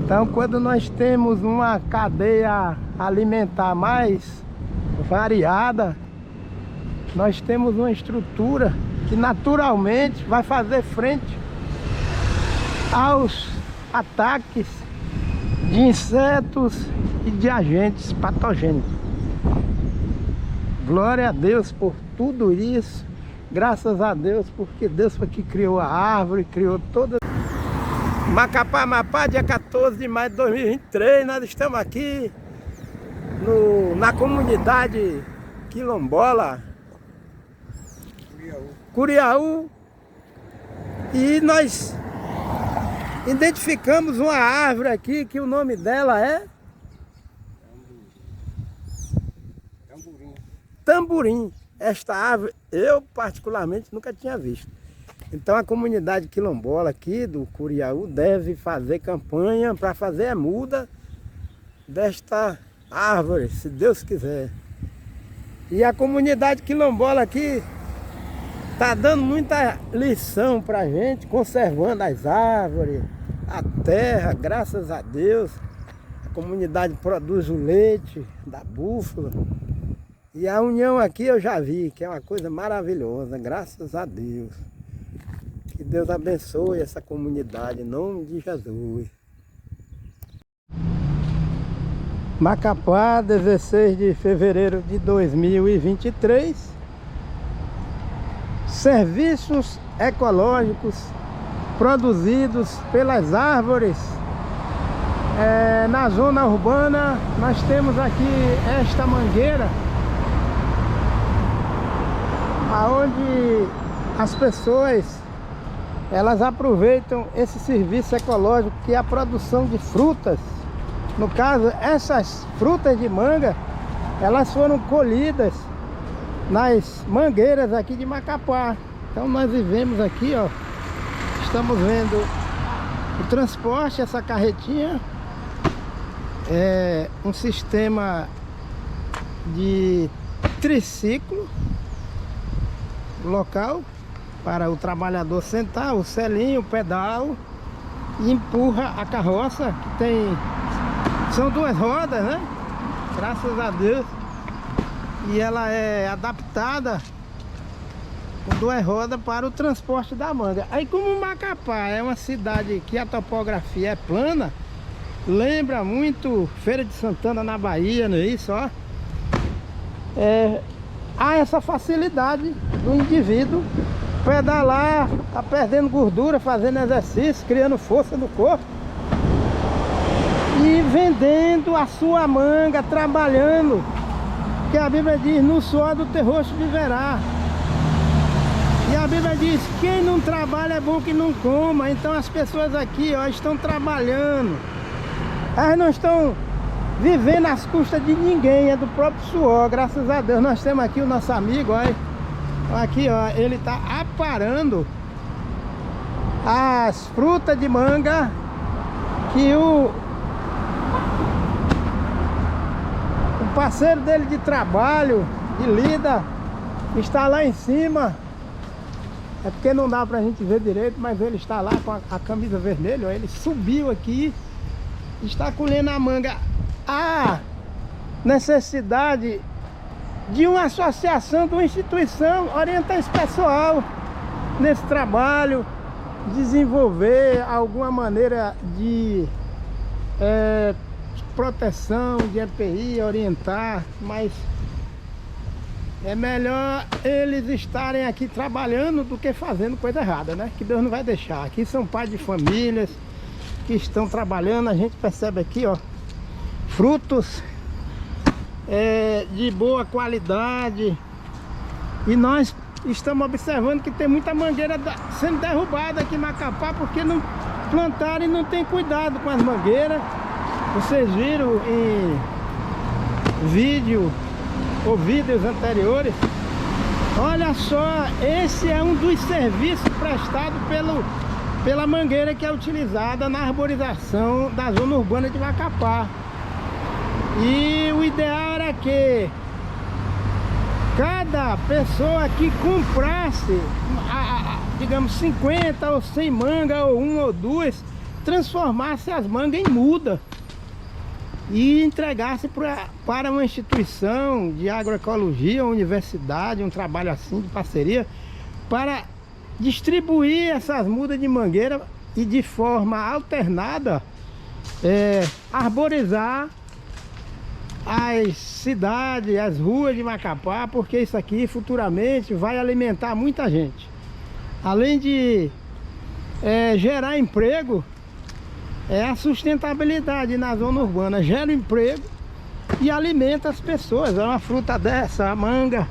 Então, quando nós temos uma cadeia alimentar mais variada, nós temos uma estrutura que naturalmente vai fazer frente aos ataques de insetos e de agentes patogênicos. Glória a Deus por tudo isso. Graças a Deus, porque Deus foi que criou a árvore, criou toda. Macapá, Amapá, dia 14 de maio de 2023, nós estamos aqui na comunidade quilombola Curiaú, e nós identificamos uma árvore aqui que o nome dela é Tamborim. Esta árvore eu particularmente nunca tinha visto. Então a comunidade quilombola aqui do Curiaú deve fazer campanha para fazer a muda desta árvore, se Deus quiser. E a comunidade quilombola aqui está dando muita lição para a gente, conservando as árvores, a terra, graças a Deus. A comunidade produz o leite da búfala. E a união aqui eu já vi, que é uma coisa maravilhosa, graças a Deus. Que Deus abençoe essa comunidade, em nome de Jesus. Macapá, 16 de fevereiro de 2023. Serviços ecológicos produzidos pelas árvores. Na zona urbana nós temos aqui esta mangueira, aonde as pessoas elas aproveitam esse serviço ecológico, que é a produção de frutas. No caso, essas frutas de manga, elas foram colhidas nas mangueiras aqui de Macapá. Então nós vivemos aqui, ó, estamos vendo o transporte, essa carretinha é um sistema de triciclo local para o trabalhador sentar, o selinho, o pedal, e empurra a carroça, que são duas rodas, né? Graças a Deus. E ela é adaptada com duas rodas para o transporte da manga. Aí, como Macapá é uma cidade que a topografia é plana, lembra muito Feira de Santana na Bahia, não é isso? Ó. Há essa facilidade do indivíduo pedalar, tá perdendo gordura, fazendo exercício, criando força no corpo e vendendo a sua manga, trabalhando, que a Bíblia diz: no suor do teu rosto viverá. E a Bíblia diz: quem não trabalha é bom que não coma. Então as pessoas aqui, ó, estão trabalhando, elas não estão vivendo às custas de ninguém, é do próprio suor, graças a Deus. Nós temos aqui o nosso amigo, olha, aqui, ó, ele está aparando as frutas de manga que o parceiro dele de trabalho, de lida, está lá em cima. É porque não dá pra gente ver direito, mas ele está lá com a camisa vermelha, ó, ele subiu aqui, está colhendo a manga. A necessidade de uma associação, de uma instituição, orientar esse pessoal nesse trabalho, desenvolver alguma maneira de proteção de EPI, orientar, mas é melhor eles estarem aqui trabalhando do que fazendo coisa errada, né? Que Deus não vai deixar. Aqui são pais de famílias que estão trabalhando, a gente percebe aqui, ó, frutos de boa qualidade. E nós estamos observando que tem muita mangueira sendo derrubada aqui em Macapá, porque não plantaram e não tem cuidado com as mangueiras. Vocês viram em vídeo ou vídeos anteriores. Olha só, esse é um dos serviços prestados pela mangueira que é utilizada na arborização da zona urbana de Macapá. E o ideal era que cada pessoa que comprasse, digamos, 50 ou 100 mangas, ou uma ou duas, transformasse as mangas em muda e entregasse para uma instituição de agroecologia, uma universidade, um trabalho assim de parceria, para distribuir essas mudas de mangueira e de forma alternada arborizar as cidades, as ruas de Macapá, porque isso aqui futuramente vai alimentar muita gente. Além de gerar emprego, a sustentabilidade na zona urbana gera emprego e alimenta as pessoas. É uma fruta dessa, a manga,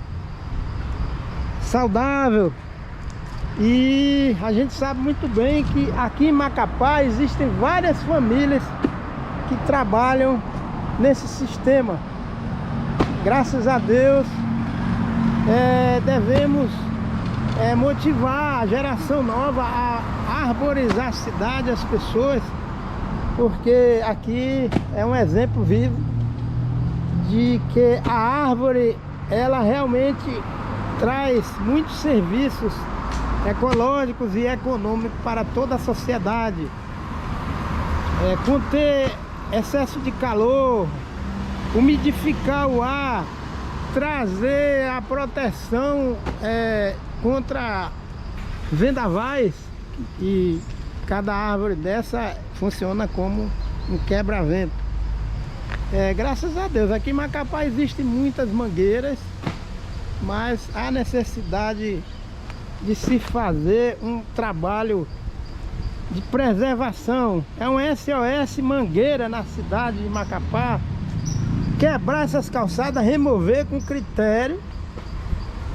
saudável. E a gente sabe muito bem que aqui em Macapá existem várias famílias que trabalham nesse sistema. Graças a Deus devemos motivar a geração nova a arborizar a cidade, as pessoas, porque aqui é um exemplo vivo de que a árvore, ela realmente traz muitos serviços ecológicos e econômicos para toda a sociedade. Conter excesso de calor, umidificar o ar, trazer a proteção contra vendavais, e cada árvore dessa funciona como um quebra-vento. Graças a Deus, aqui em Macapá existem muitas mangueiras, mas há necessidade de se fazer um trabalho de preservação. É um SOS mangueira na cidade de Macapá. Quebrar essas calçadas, remover com critério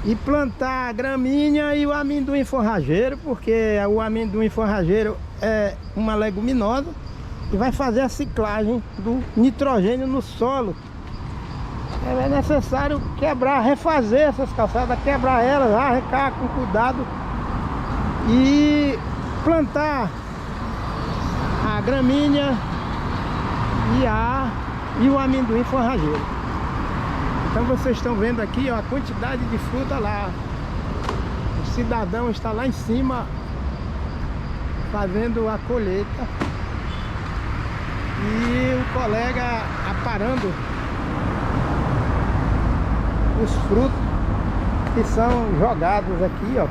e plantar a gramínea e o amendoim forrageiro, porque o amendoim forrageiro é uma leguminosa e vai fazer a ciclagem do nitrogênio no solo. É necessário quebrar, refazer essas calçadas, quebrar elas, arrancar com cuidado e plantar a gramínea e o amendoim forrageiro. Então vocês estão vendo aqui, ó, a quantidade de fruta lá. O cidadão está lá em cima fazendo a colheita e o colega aparando os frutos que são jogados aqui, ó.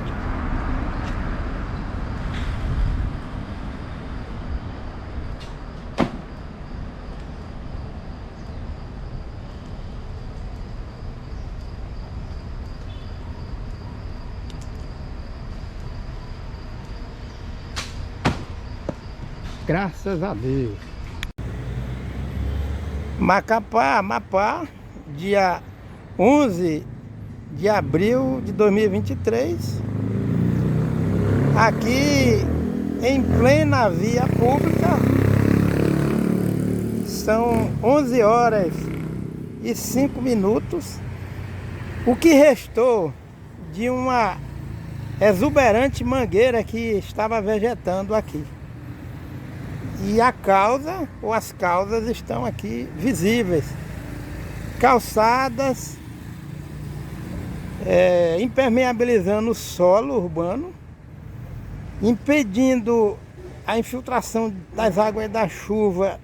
Graças a Deus. Macapá, Amapá, dia 11 de abril de 2023. Aqui em plena via pública. São 11 horas e 5 minutos. O que restou de uma exuberante mangueira que estava vegetando aqui. E a causa, ou as causas, estão aqui visíveis. Calçadas, impermeabilizando o solo urbano, impedindo a infiltração das águas da chuva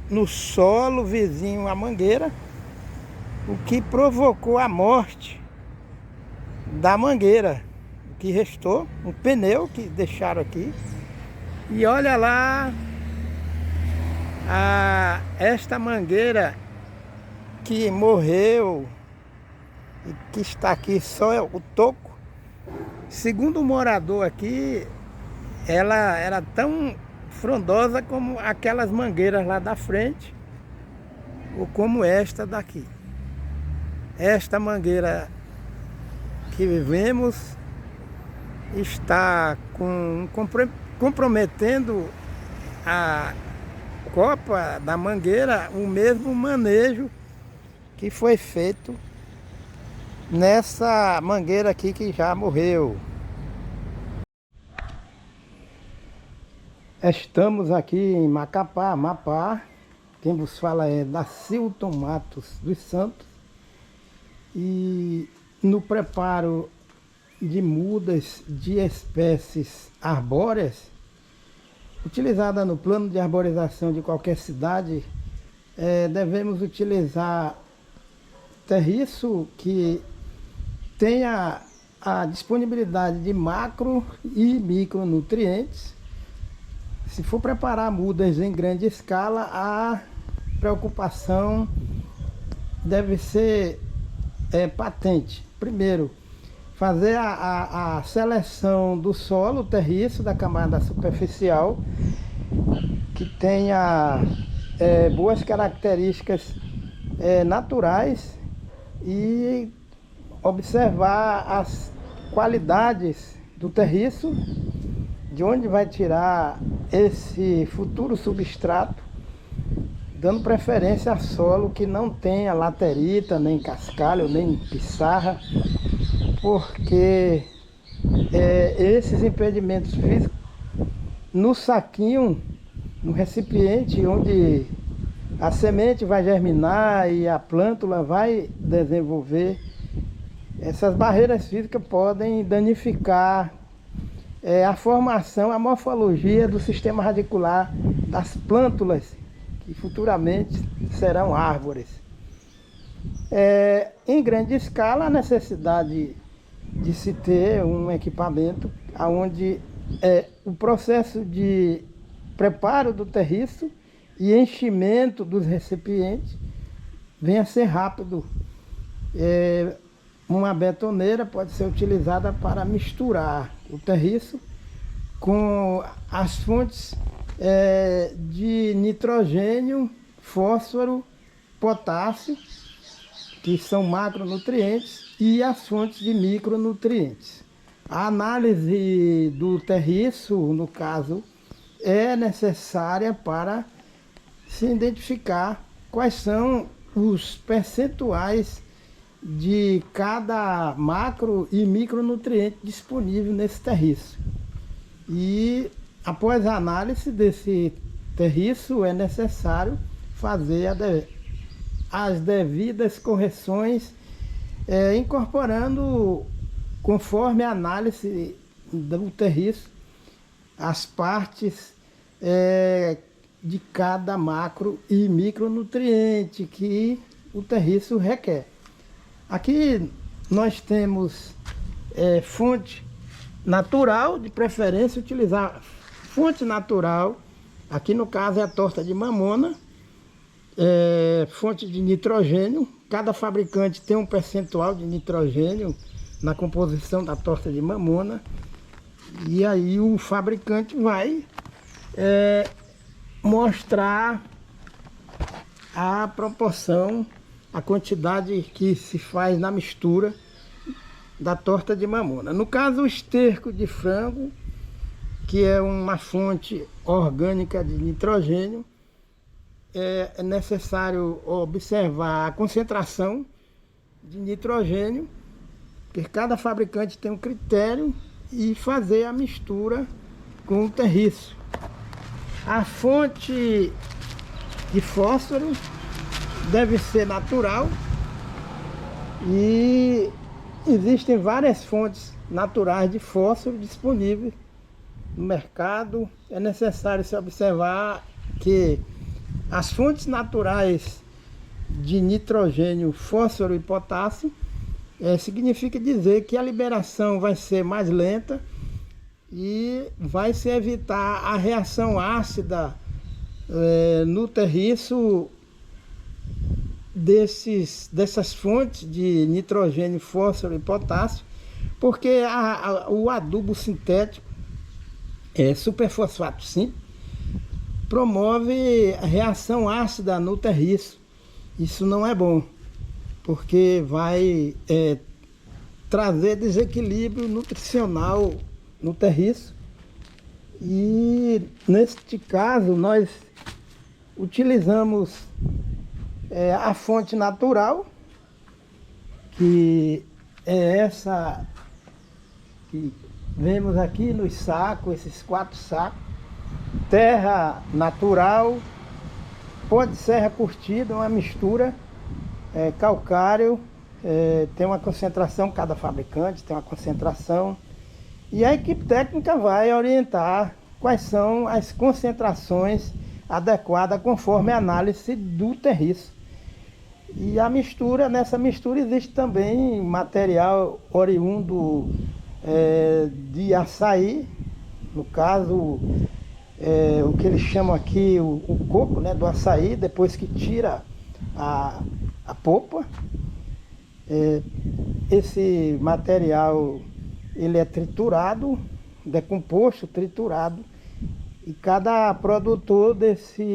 no solo vizinho à mangueira, o que provocou a morte da mangueira. O que restou, um pneu que deixaram aqui. E olha lá Esta mangueira que morreu e que está aqui só o toco, segundo o morador aqui, ela era tão frondosa como aquelas mangueiras lá da frente, ou como esta daqui. Esta mangueira que vivemos está comprometendo a copa da mangueira, o mesmo manejo que foi feito nessa mangueira aqui que já morreu. Estamos aqui em Macapá, Amapá. Quem vos fala é Dacilton Matos dos Santos. E no preparo de mudas de espécies arbóreas, utilizada no plano de arborização de qualquer cidade, devemos utilizar terriço que tenha a disponibilidade de macro e micronutrientes. Se for preparar mudas em grande escala, a preocupação deve ser patente. Primeiro, fazer a seleção do solo terriço, da camada superficial, que tenha boas características naturais, e observar as qualidades do terriço, de onde vai tirar esse futuro substrato, dando preferência a solo que não tenha laterita, nem cascalho, nem pissarra, porque esses impedimentos físicos no saquinho, no recipiente onde a semente vai germinar e a plântula vai desenvolver, essas barreiras físicas podem danificar a formação, a morfologia do sistema radicular das plântulas, que futuramente serão árvores. Em grande escala, a necessidade de se ter um equipamento onde o processo de preparo do terriço e enchimento dos recipientes venha a ser rápido. Uma betoneira pode ser utilizada para misturar o terriço com as fontes de nitrogênio, fósforo, potássio, que são macronutrientes, e as fontes de micronutrientes. A análise do terriço, no caso, é necessária para se identificar quais são os percentuais de cada macro e micronutriente disponível nesse terriço. E após a análise desse terriço, é necessário fazer as devidas correções, incorporando, conforme a análise do terriço, as partes de cada macro e micronutriente que o terriço requer. Aqui nós temos fonte natural, de preferência utilizar fonte natural. Aqui no caso é a torta de mamona, fonte de nitrogênio. Cada fabricante tem um percentual de nitrogênio na composição da torta de mamona, e aí o fabricante vai mostrar a proporção, a quantidade que se faz na mistura da torta de mamona. No caso, o esterco de frango, que é uma fonte orgânica de nitrogênio, é necessário observar a concentração de nitrogênio, porque cada fabricante tem um critério, e fazer a mistura com o terriço. A fonte de fósforo deve ser natural, e existem várias fontes naturais de fósforo disponíveis no mercado. É necessário se observar que as fontes naturais de nitrogênio, fósforo e potássio significa dizer que a liberação vai ser mais lenta e vai se evitar a reação ácida no terriço dessas fontes de nitrogênio, fósforo e potássio, porque o adubo sintético, superfosfato simples, promove a reação ácida no terriço. Isso não é bom, porque vai trazer desequilíbrio nutricional no terriço. E neste caso nós utilizamos a fonte natural, que é essa que vemos aqui nos sacos, esses 4 sacos. Terra natural, pó de serra curtida, uma mistura, calcário, tem uma concentração, cada fabricante tem uma concentração, e a equipe técnica vai orientar quais são as concentrações adequadas conforme a análise do terriço. E a mistura, nessa mistura existe também material oriundo de açaí, no caso o que eles chamam aqui o coco, né, do açaí, depois que tira a polpa. Esse material ele é triturado, decomposto, triturado, e cada produtor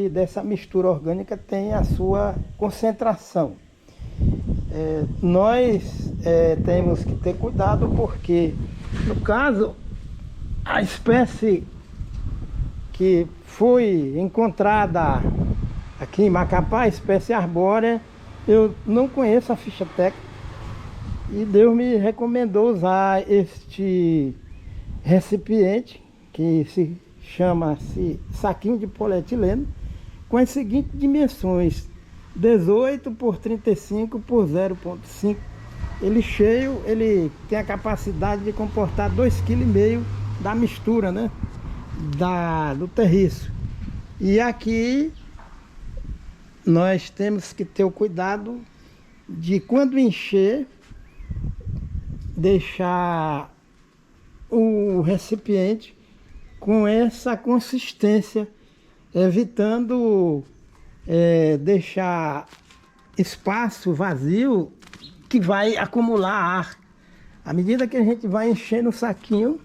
dessa mistura orgânica tem a sua concentração. Nós temos que ter cuidado, porque no caso a espécie que foi encontrada aqui em Macapá, a espécie arbórea, eu não conheço a ficha técnica, e Deus me recomendou usar este recipiente, que se chama-se saquinho de polietileno, com as seguintes dimensões: 18 por 35 por 0,5. Ele cheio, ele tem a capacidade de comportar 2,5 kg da mistura, né, do terriço. E aqui nós temos que ter o cuidado de, quando encher, deixar o recipiente com essa consistência, evitando deixar espaço vazio que vai acumular ar. À medida que a gente vai enchendo o saquinho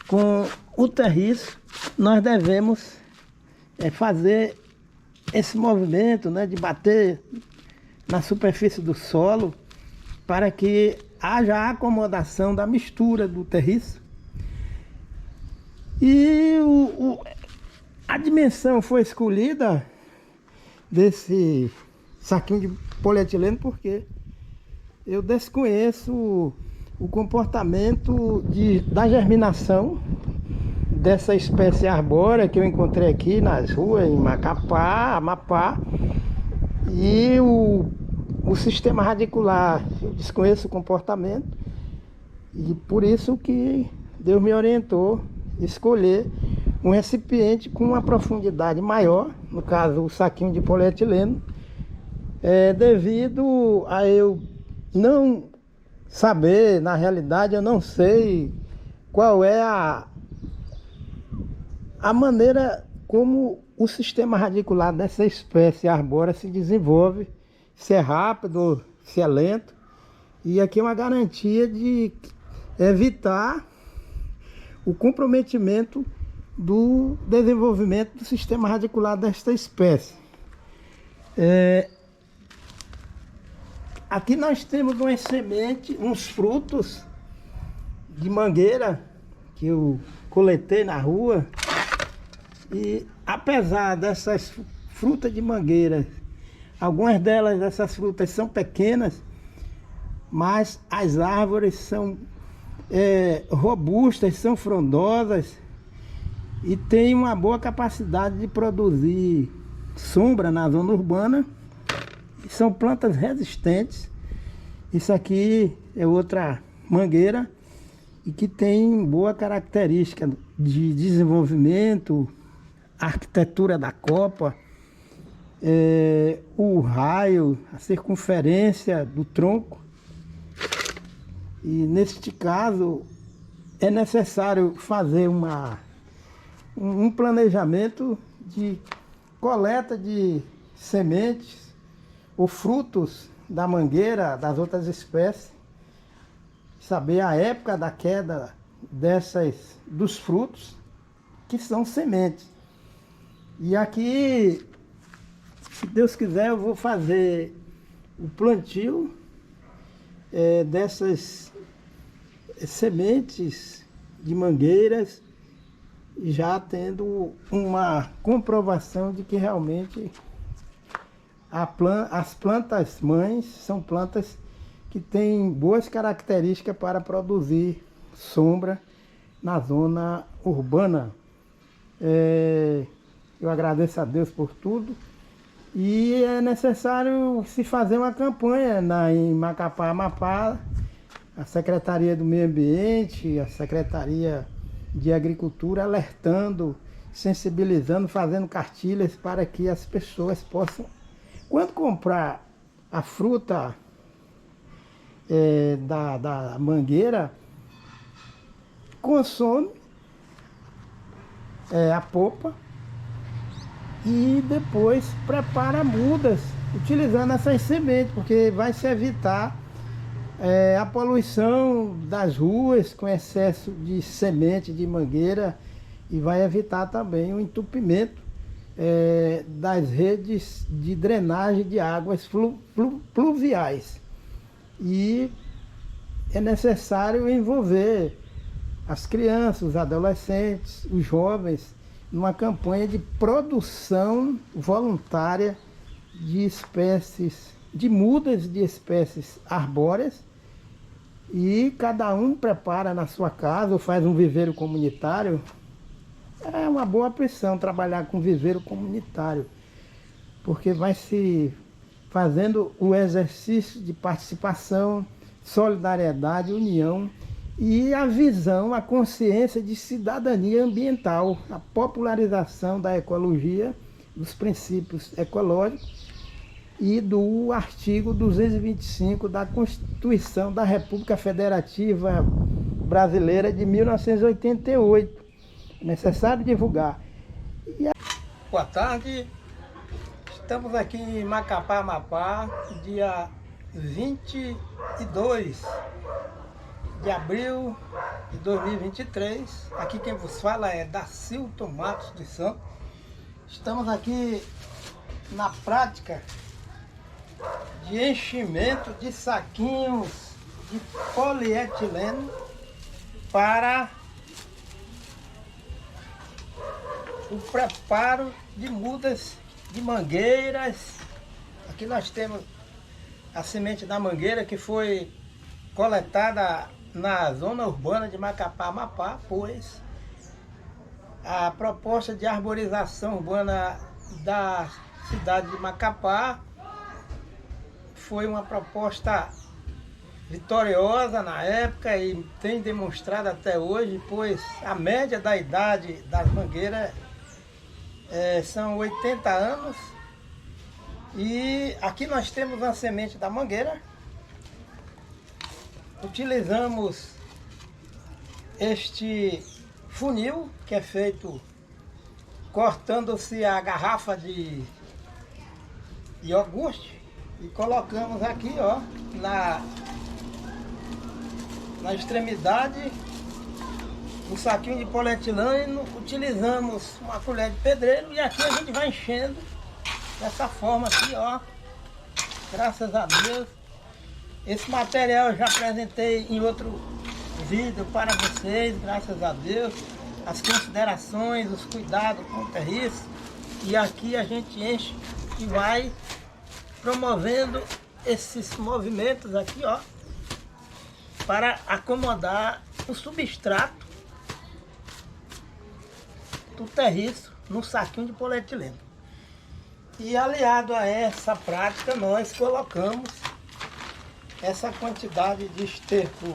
com o terriço, nós devemos fazer esse movimento, né, de bater na superfície do solo, para que haja a acomodação da mistura do terriço. E a dimensão foi escolhida desse saquinho de polietileno porque eu desconheço o comportamento da germinação dessa espécie arbórea que eu encontrei aqui nas ruas, em Macapá, Amapá, e o sistema radicular. Eu desconheço o comportamento, e por isso que Deus me orientou a escolher um recipiente com uma profundidade maior, no caso o saquinho de polietileno, devido a eu não saber, na realidade eu não sei qual é a maneira como o sistema radicular dessa espécie arbórea se desenvolve, se é rápido, se é lento. E aqui é uma garantia de evitar o comprometimento do desenvolvimento do sistema radicular desta espécie. Aqui nós temos umas sementes, uns frutos de mangueira que eu coletei na rua. E apesar dessas frutas de mangueira, algumas delas, dessas frutas, são pequenas, mas as árvores são robustas, são frondosas e têm uma boa capacidade de produzir sombra na zona urbana. São plantas resistentes. Isso aqui é outra mangueira e que tem boa característica de desenvolvimento, arquitetura da copa, o raio, a circunferência do tronco. E neste caso é necessário fazer um planejamento de coleta de sementes ou frutos da mangueira das outras espécies, saber a época da queda dos frutos que são sementes. E aqui, se Deus quiser, eu vou fazer o plantio dessas sementes de mangueiras, já tendo uma comprovação de que realmente as plantas mães são plantas que têm boas características para produzir sombra na zona urbana. Eu agradeço a Deus por tudo. E é necessário se fazer uma campanha em Macapá, Amapá, a Secretaria do Meio Ambiente, a Secretaria de Agricultura, alertando, sensibilizando, fazendo cartilhas para que as pessoas possam, quando comprar a fruta da mangueira, consome a polpa e depois prepara mudas utilizando essas sementes, porque vai se evitar a poluição das ruas com excesso de semente de mangueira, e vai evitar também o entupimento das redes de drenagem de águas pluviais. E é necessário envolver as crianças, os adolescentes, os jovens, numa campanha de produção voluntária de espécies, de mudas de espécies arbóreas, e cada um prepara na sua casa ou faz um viveiro comunitário. É uma boa opção trabalhar com viveiro comunitário, porque vai se fazendo o exercício de participação, solidariedade, união e a visão, a consciência de cidadania ambiental, a popularização da ecologia, dos princípios ecológicos e do artigo 225 da Constituição da República Federativa Brasileira de 1988. É necessário divulgar. Boa tarde, estamos aqui em Macapá, Amapá, dia 22 de abril de 2023. Aqui quem vos fala é Dacilton Matos dos Santos. Estamos aqui na prática de enchimento de saquinhos de polietileno para o preparo de mudas de mangueiras. Aqui nós temos a semente da mangueira que foi coletada na zona urbana de Macapá, Amapá, pois a proposta de arborização urbana da cidade de Macapá foi uma proposta vitoriosa na época e tem demonstrado até hoje, pois a média da idade das mangueiras são 80 anos. E aqui nós temos a semente da mangueira. Utilizamos este funil que é feito cortando-se a garrafa de iogurte e colocamos aqui, ó, na extremidade um saquinho de polietileno. Utilizamos uma colher de pedreiro e aqui a gente vai enchendo dessa forma aqui, ó, graças a Deus. Esse material eu já apresentei em outro vídeo para vocês, graças a Deus, as considerações, os cuidados com o terriço. E aqui a gente enche e vai promovendo esses movimentos aqui, ó, para acomodar o substrato do terriço no saquinho de polietileno. E aliado a essa prática, nós colocamos essa quantidade de esterco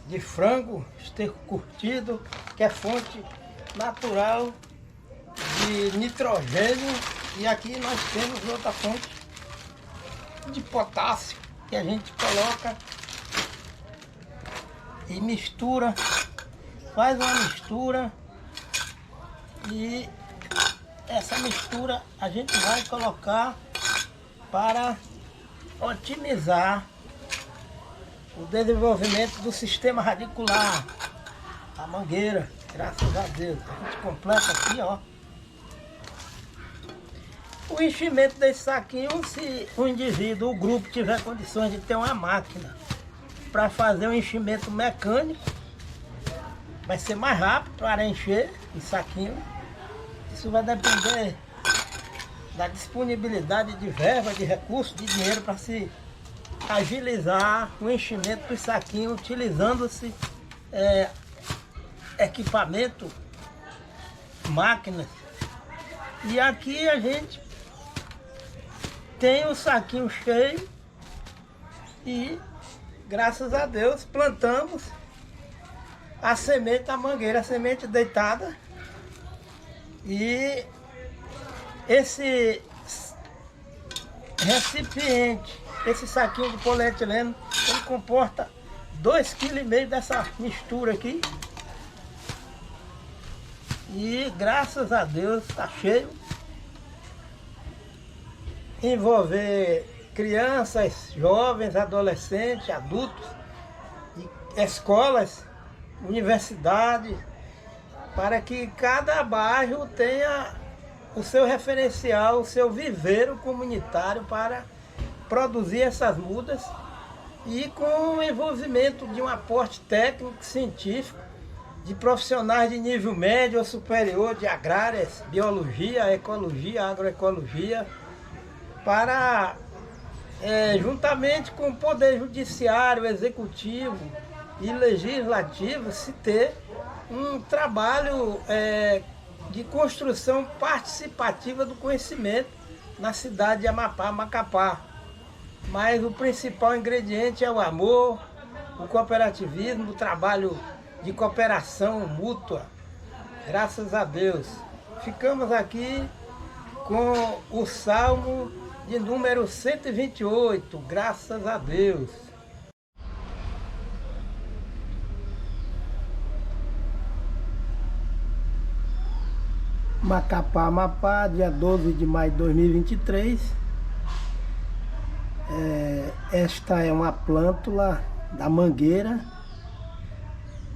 de frango, esterco curtido, que é fonte natural de nitrogênio. E aqui nós temos outra fonte de potássio que a gente coloca e mistura, faz uma mistura e essa mistura a gente vai colocar para otimizar o desenvolvimento do sistema radicular, a mangueira, graças a Deus. A gente completa aqui, ó. O enchimento desse saquinho, se o indivíduo, o grupo tiver condições de ter uma máquina para fazer um enchimento mecânico, vai ser mais rápido para encher o saquinho. Isso vai depender da disponibilidade de verba, de recursos, de dinheiro para se agilizar o enchimento do saquinho, utilizando-se equipamento, máquinas. E aqui a gente tem o saquinho cheio e, graças a Deus, plantamos a semente da mangueira, a semente deitada. E esse recipiente, esse saquinho de polietileno, ele comporta 2,5 kg dessa mistura aqui. E graças a Deus está cheio. Envolver crianças, jovens, adolescentes, adultos, escolas, universidades, para que cada bairro tenha o seu referencial, o seu viveiro comunitário para produzir essas mudas, e com o envolvimento de um aporte técnico, científico, de profissionais de nível médio ou superior de agrárias, biologia, ecologia, agroecologia, para, juntamente com o Poder Judiciário, Executivo e Legislativo, se ter um trabalho de construção participativa do conhecimento na cidade de Amapá, Macapá. Mas o principal ingrediente é o amor, o cooperativismo, o trabalho de cooperação mútua. Graças a Deus. Ficamos aqui com o Salmo de número 128, graças a Deus. Macapá, Amapá, dia 12 de maio de 2023. Esta é uma plântula da mangueira,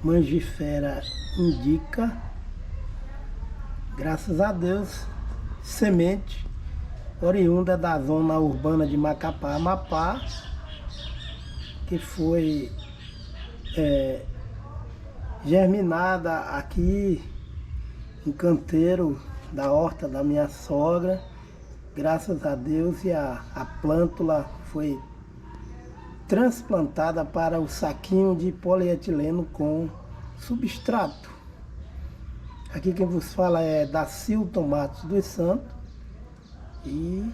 Mangifera indica, graças a Deus, semente oriunda da zona urbana de Macapá, Amapá, que foi germinada aqui em canteiro da horta da minha sogra, graças a Deus, e a plântula foi transplantada para o saquinho de polietileno com substrato. Aqui quem vos fala é Dacilton Matos dos Santos. E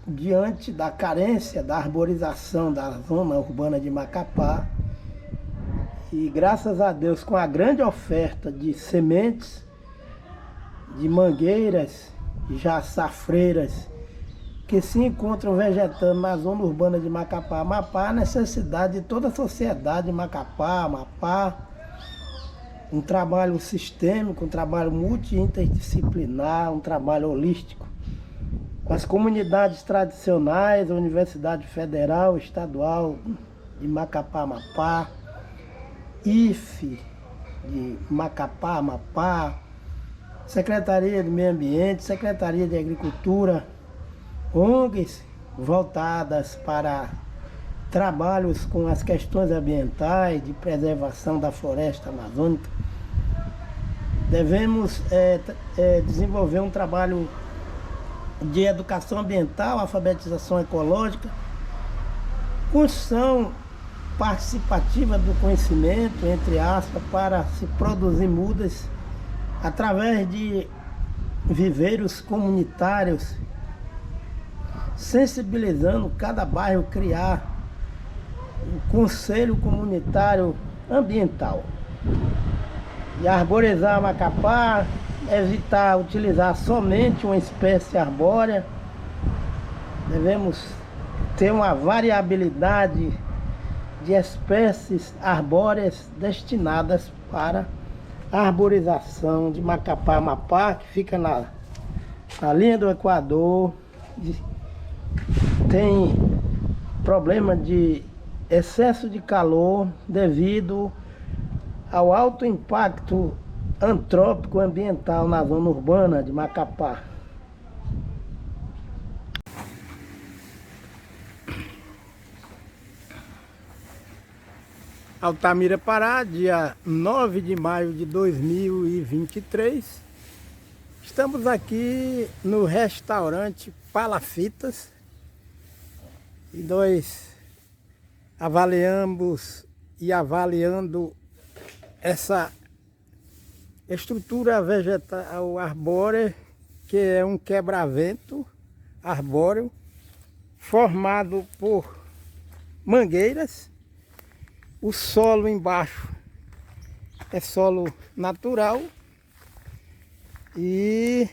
diante da carência da arborização da zona urbana de Macapá, e graças a Deus com a grande oferta de sementes, de mangueiras, já safreiras, que se encontram vegetando na zona urbana de Macapá, Amapá, a necessidade de toda a sociedade de Macapá, Amapá, um trabalho sistêmico, um trabalho multi-interdisciplinar, um trabalho holístico, com as comunidades tradicionais, a Universidade Federal, Estadual de Macapá, Amapá, IFE de Macapá, Amapá, Secretaria de Meio Ambiente, Secretaria de Agricultura, ONGs voltadas para trabalhos com as questões ambientais, de preservação da floresta amazônica. Devemos desenvolver um trabalho de educação ambiental, alfabetização ecológica, construção participativa do conhecimento, entre aspas, para se produzir mudas através de viveiros comunitários, sensibilizando cada bairro, criar um conselho comunitário ambiental e arborizar Macapá, evitar utilizar somente uma espécie arbórea. Devemos ter uma variabilidade de espécies arbóreas destinadas para arborização de Macapá, Amapá, que fica na linha do Equador. Tem problema de excesso de calor devido ao alto impacto antrópico ambiental na zona urbana de Macapá. Altamira, Pará, dia 9 de maio de 2023. Estamos aqui no restaurante Palafitas e nós avaliando essa estrutura vegetal arbórea, que é um quebra-vento arbóreo formado por mangueiras. O solo embaixo é solo natural e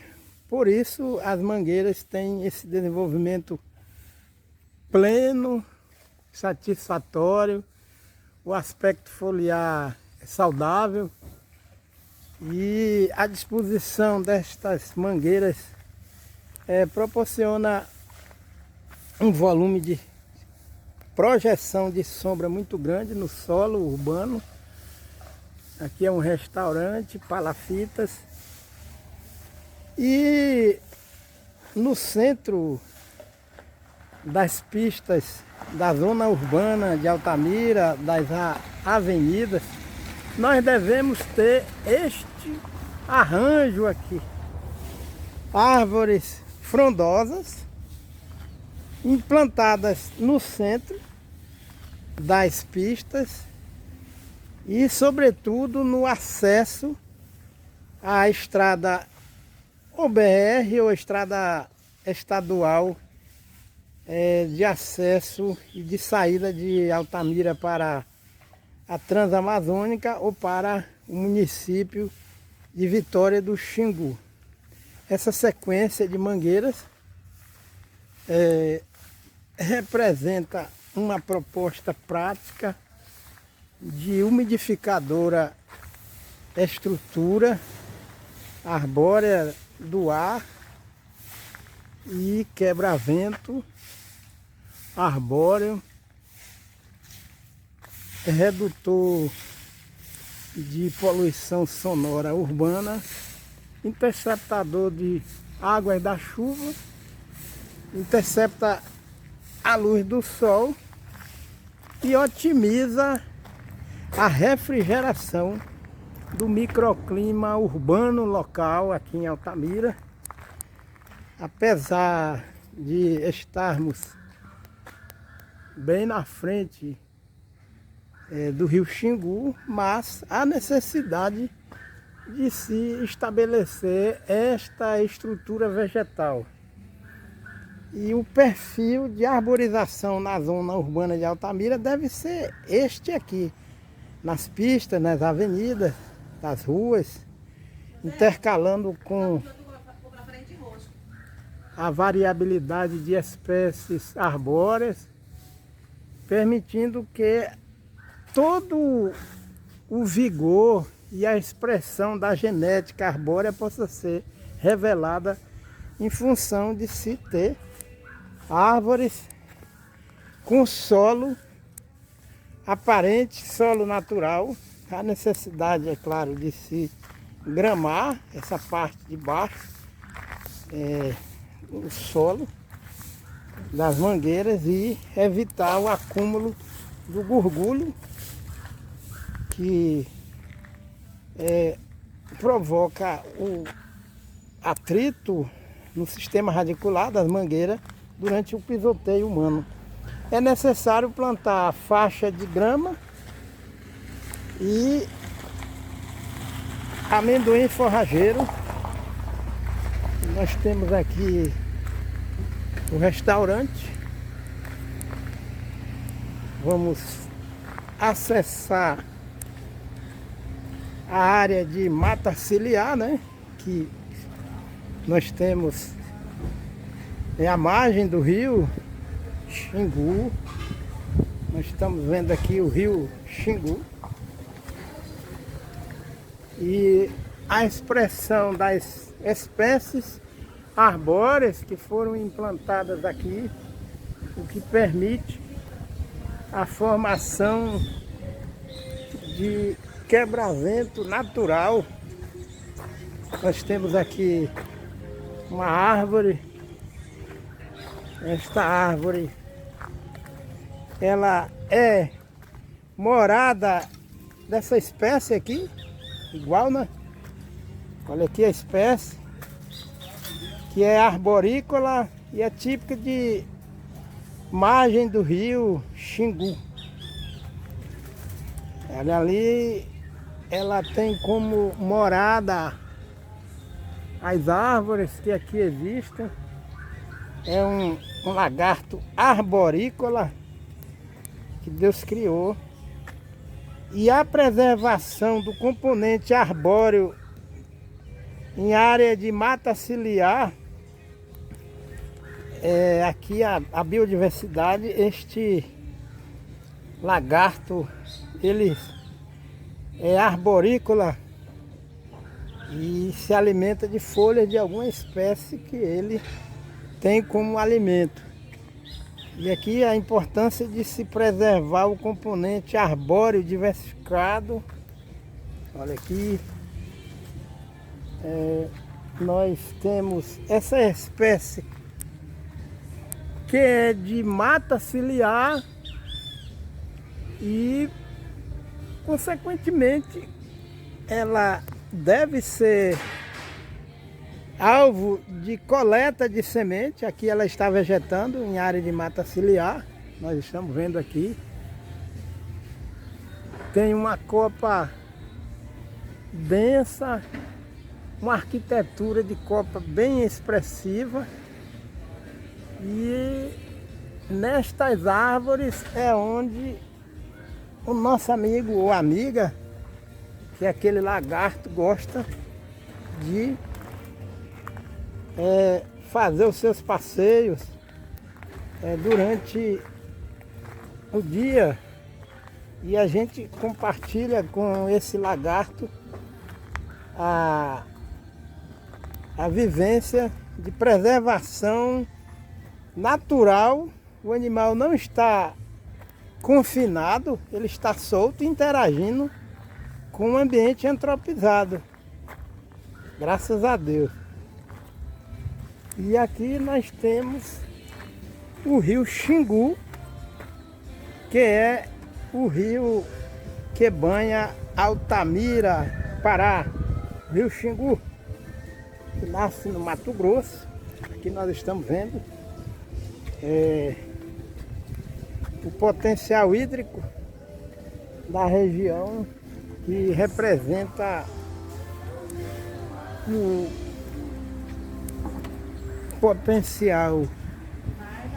por isso as mangueiras têm esse desenvolvimento pleno, satisfatório, o aspecto foliar é saudável e a disposição destas mangueiras proporciona um volume de projeção de sombra muito grande no solo urbano. Aqui é um restaurante Palafitas e no centro das pistas da zona urbana de Altamira, das avenidas, nós devemos ter este arranjo aqui: árvores frondosas implantadas no centro das pistas e sobretudo no acesso à estrada OBR ou estrada estadual de acesso e de saída de Altamira para a Transamazônica ou para o município de Vitória do Xingu. Essa sequência de mangueiras representa uma proposta prática de umidificadora estrutura arbórea do ar e quebra-vento arbóreo, redutor de poluição sonora urbana, interceptador de águas da chuva, intercepta a luz do sol e otimiza a refrigeração do microclima urbano local aqui em Altamira. Apesar de estarmos bem na frente do rio Xingu, mas há necessidade de se estabelecer esta estrutura vegetal. E o perfil de arborização na zona urbana de Altamira deve ser este aqui, nas pistas, nas avenidas, nas ruas, intercalando com a variabilidade de espécies arbóreas, permitindo que todo o vigor e a expressão da genética arbórea possa ser revelada em função de se ter árvores com solo aparente, solo natural. A necessidade, é claro, de se gramar essa parte de baixo, o solo das mangueiras, e evitar o acúmulo do gorgulho que provoca o atrito no sistema radicular das mangueiras durante o pisoteio humano. É necessário plantar faixa de grama e amendoim forrageiro. Nós temos aqui o restaurante. Vamos acessar a área de mata ciliar, né? Que nós temos à margem do rio Xingu. Nós estamos vendo aqui o rio Xingu. e a expressão das espécies arbóreas que foram implantadas aqui, o que permite a formação de quebra-vento natural. Nós temos aqui uma árvore. Esta árvore, ela é morada dessa espécie aqui, igual, né? Olha aqui a espécie, que é arborícola e é típica de margem do rio Xingu. Olha ali, ela tem como morada as árvores que aqui existem. É um lagarto arborícola que Deus criou. E a preservação do componente arbóreo em área de mata ciliar, aqui a biodiversidade, este lagarto, ele é arborícola e se alimenta de folhas de alguma espécie que ele tem como alimento. E aqui a importância de se preservar o componente arbóreo diversificado. Olha aqui, nós temos essa espécie que é de mata ciliar e, consequentemente, ela deve ser alvo de coleta de semente. Aqui ela está vegetando em área de mata ciliar. Nós estamos vendo aqui. Tem uma copa densa, uma arquitetura de copa bem expressiva. E nestas árvores é onde o nosso amigo ou amiga, que é aquele lagarto, gosta de fazer os seus passeios durante o dia, e a gente compartilha com esse lagarto a vivência de preservação natural. O animal não está confinado, ele está solto, interagindo com o ambiente antropizado, graças a Deus. E aqui nós temos o rio Xingu, que é o rio que banha Altamira, Pará. Rio Xingu, que nasce no Mato Grosso. Aqui nós estamos vendo o potencial hídrico da região, que representa o potencial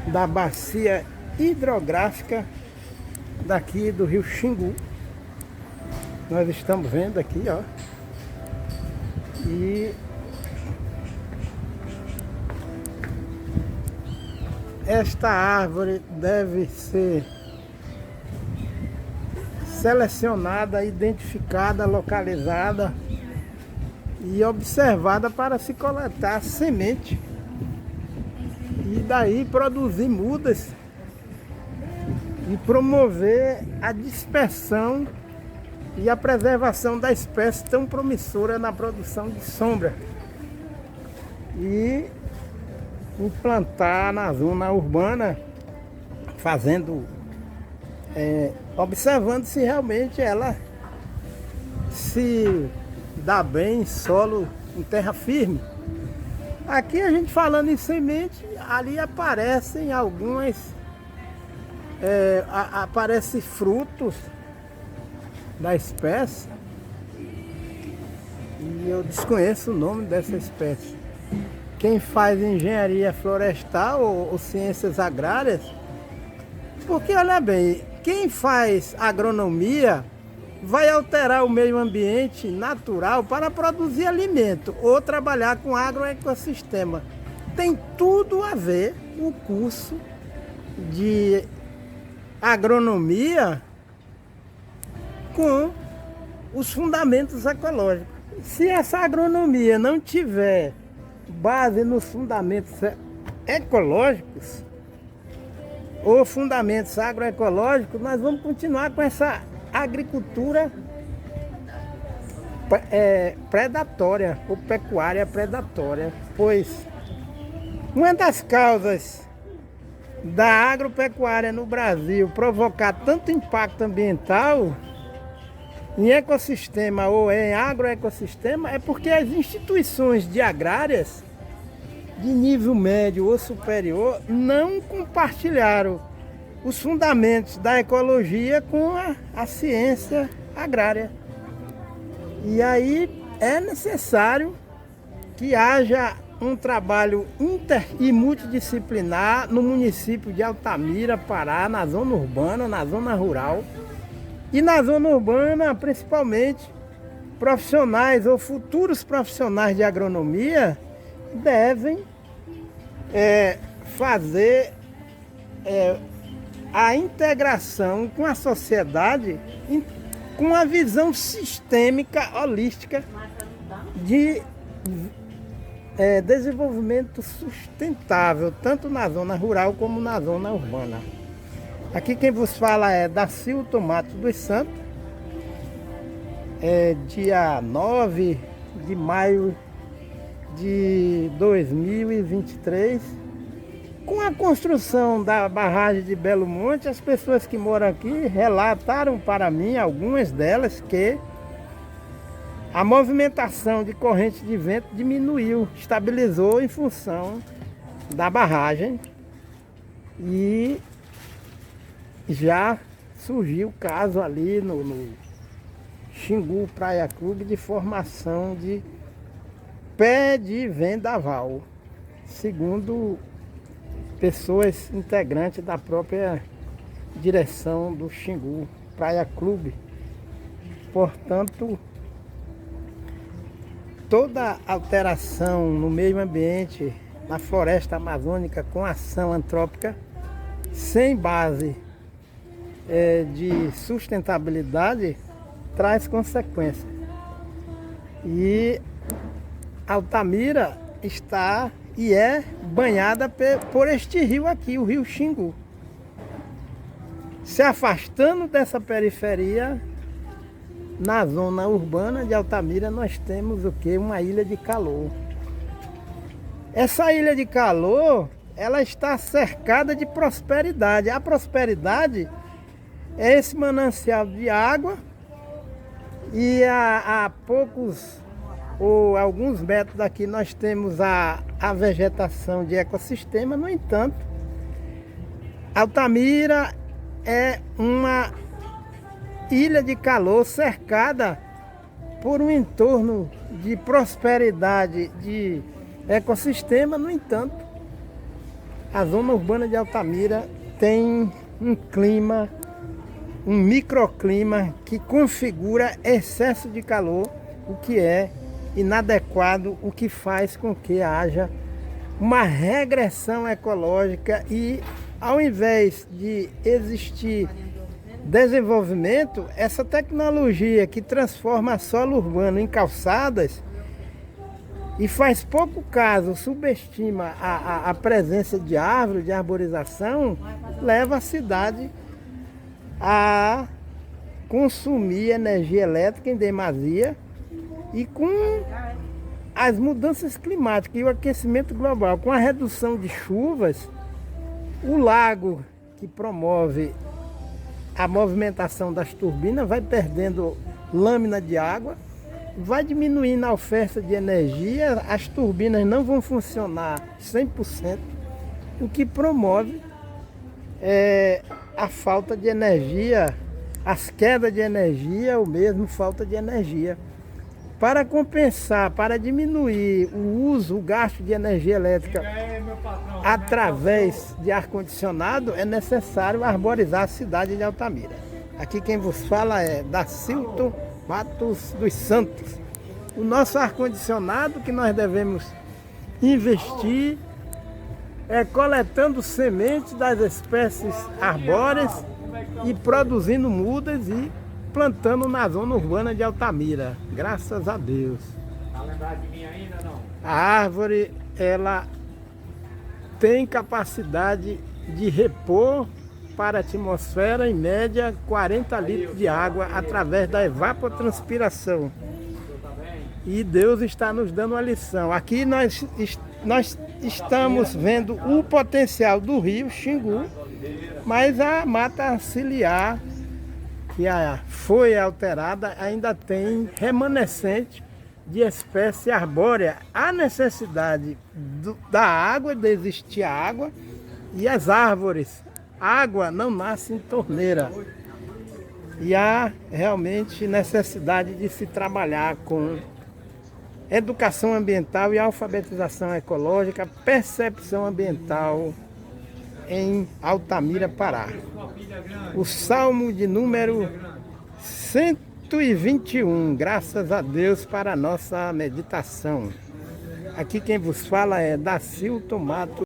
da bacia hidrográfica daqui do rio Xingu. Nós estamos vendo aqui, ó. E esta árvore deve ser selecionada, identificada, localizada e observada para se coletar semente e daí produzir mudas e promover a dispersão e a preservação da espécie tão promissora na produção de sombra, e implantar na zona urbana, fazendo, observando se realmente ela se dá bem em solo, em terra firme. Aqui a gente falando em semente, ali aparecem algumas, aparecem frutos da espécie, e eu desconheço o nome dessa espécie. Quem faz engenharia florestal ou ciências agrárias, porque olha bem, quem faz agronomia vai alterar o meio ambiente natural para produzir alimento ou trabalhar com agroecossistema. Tem tudo a ver o curso de agronomia com os fundamentos ecológicos. Se essa agronomia não tiver base nos fundamentos ecológicos ou fundamentos agroecológicos, nós vamos continuar com essa agricultura predatória ou pecuária predatória, pois uma das causas da agropecuária no Brasil provocar tanto impacto ambiental em ecossistema ou em agroecossistema é porque as instituições de agrárias de nível médio ou superior não compartilharam os fundamentos da ecologia com a ciência agrária. E aí é necessário que haja um trabalho inter e multidisciplinar no município de Altamira, Pará, na zona urbana, na zona rural. E na zona urbana, principalmente, profissionais ou futuros profissionais de agronomia devem fazer a integração com a sociedade com a visão sistêmica, holística de desenvolvimento sustentável, tanto na zona rural como na zona urbana. Aqui quem vos fala é Dacilton Matos dos Santos, dia 9 de maio de 2023. Com a construção da barragem de Belo Monte, as pessoas que moram aqui relataram para mim, algumas delas, que a movimentação de corrente de vento diminuiu, estabilizou em função da barragem e já surgiu o caso ali no Xingu Praia Clube de formação de pé de vendaval, segundo pessoas integrantes da própria direção do Xingu Praia Clube. Portanto, toda alteração no meio ambiente, na floresta amazônica, com ação antrópica, sem base de sustentabilidade, traz consequências. E Altamira está e é banhada por este rio aqui, o rio Xingu. Se afastando dessa periferia, na zona urbana de Altamira, nós temos o que? Uma ilha de calor. Essa ilha de calor, ela está cercada de prosperidade. A prosperidade é esse manancial de água e a poucos ou alguns metros daqui nós temos a vegetação de ecossistema. No entanto, Altamira é uma ilha de calor cercada por um entorno de prosperidade de ecossistema. No entanto, a zona urbana de Altamira tem um clima, um microclima que configura excesso de calor, o que é inadequado, o que faz com que haja uma regressão ecológica e, ao invés de existir desenvolvimento, essa tecnologia que transforma solo urbano em calçadas e faz pouco caso, subestima a presença de árvores, de arborização, leva a cidade a consumir energia elétrica em demasia. E com as mudanças climáticas e o aquecimento global, com a redução de chuvas, o lago que promove a movimentação das turbinas vai perdendo lâmina de água, vai diminuindo a oferta de energia, as turbinas não vão funcionar 100%, o que promove a falta de energia, as quedas de energia ou mesmo falta de energia. Para compensar, para diminuir o uso, o gasto de energia elétrica através de ar-condicionado, é necessário arborizar a cidade de Altamira. Aqui quem vos fala é Dacilton Matos dos Santos. O nosso ar-condicionado que nós devemos investir é coletando sementes das espécies arbóreas e produzindo mudas e plantando na zona urbana de Altamira, graças a Deus. Tá lembrado de mim ainda não? A árvore, ela tem capacidade de repor para a atmosfera, em média, 40 litros de água através da evapotranspiração. E Deus está nos dando uma lição. Aqui nós estamos vendo o potencial do rio Xingu, mas a mata ciliar, que foi alterada, ainda tem remanescente de espécie arbórea. Há necessidade da água, de existir a água, e as árvores. Água não nasce em torneira. E há realmente necessidade de se trabalhar com educação ambiental e alfabetização ecológica, percepção ambiental em Altamira, Pará. O Salmo de número 121, graças a Deus, para a nossa meditação. Aqui quem vos fala é Dacilton Matos.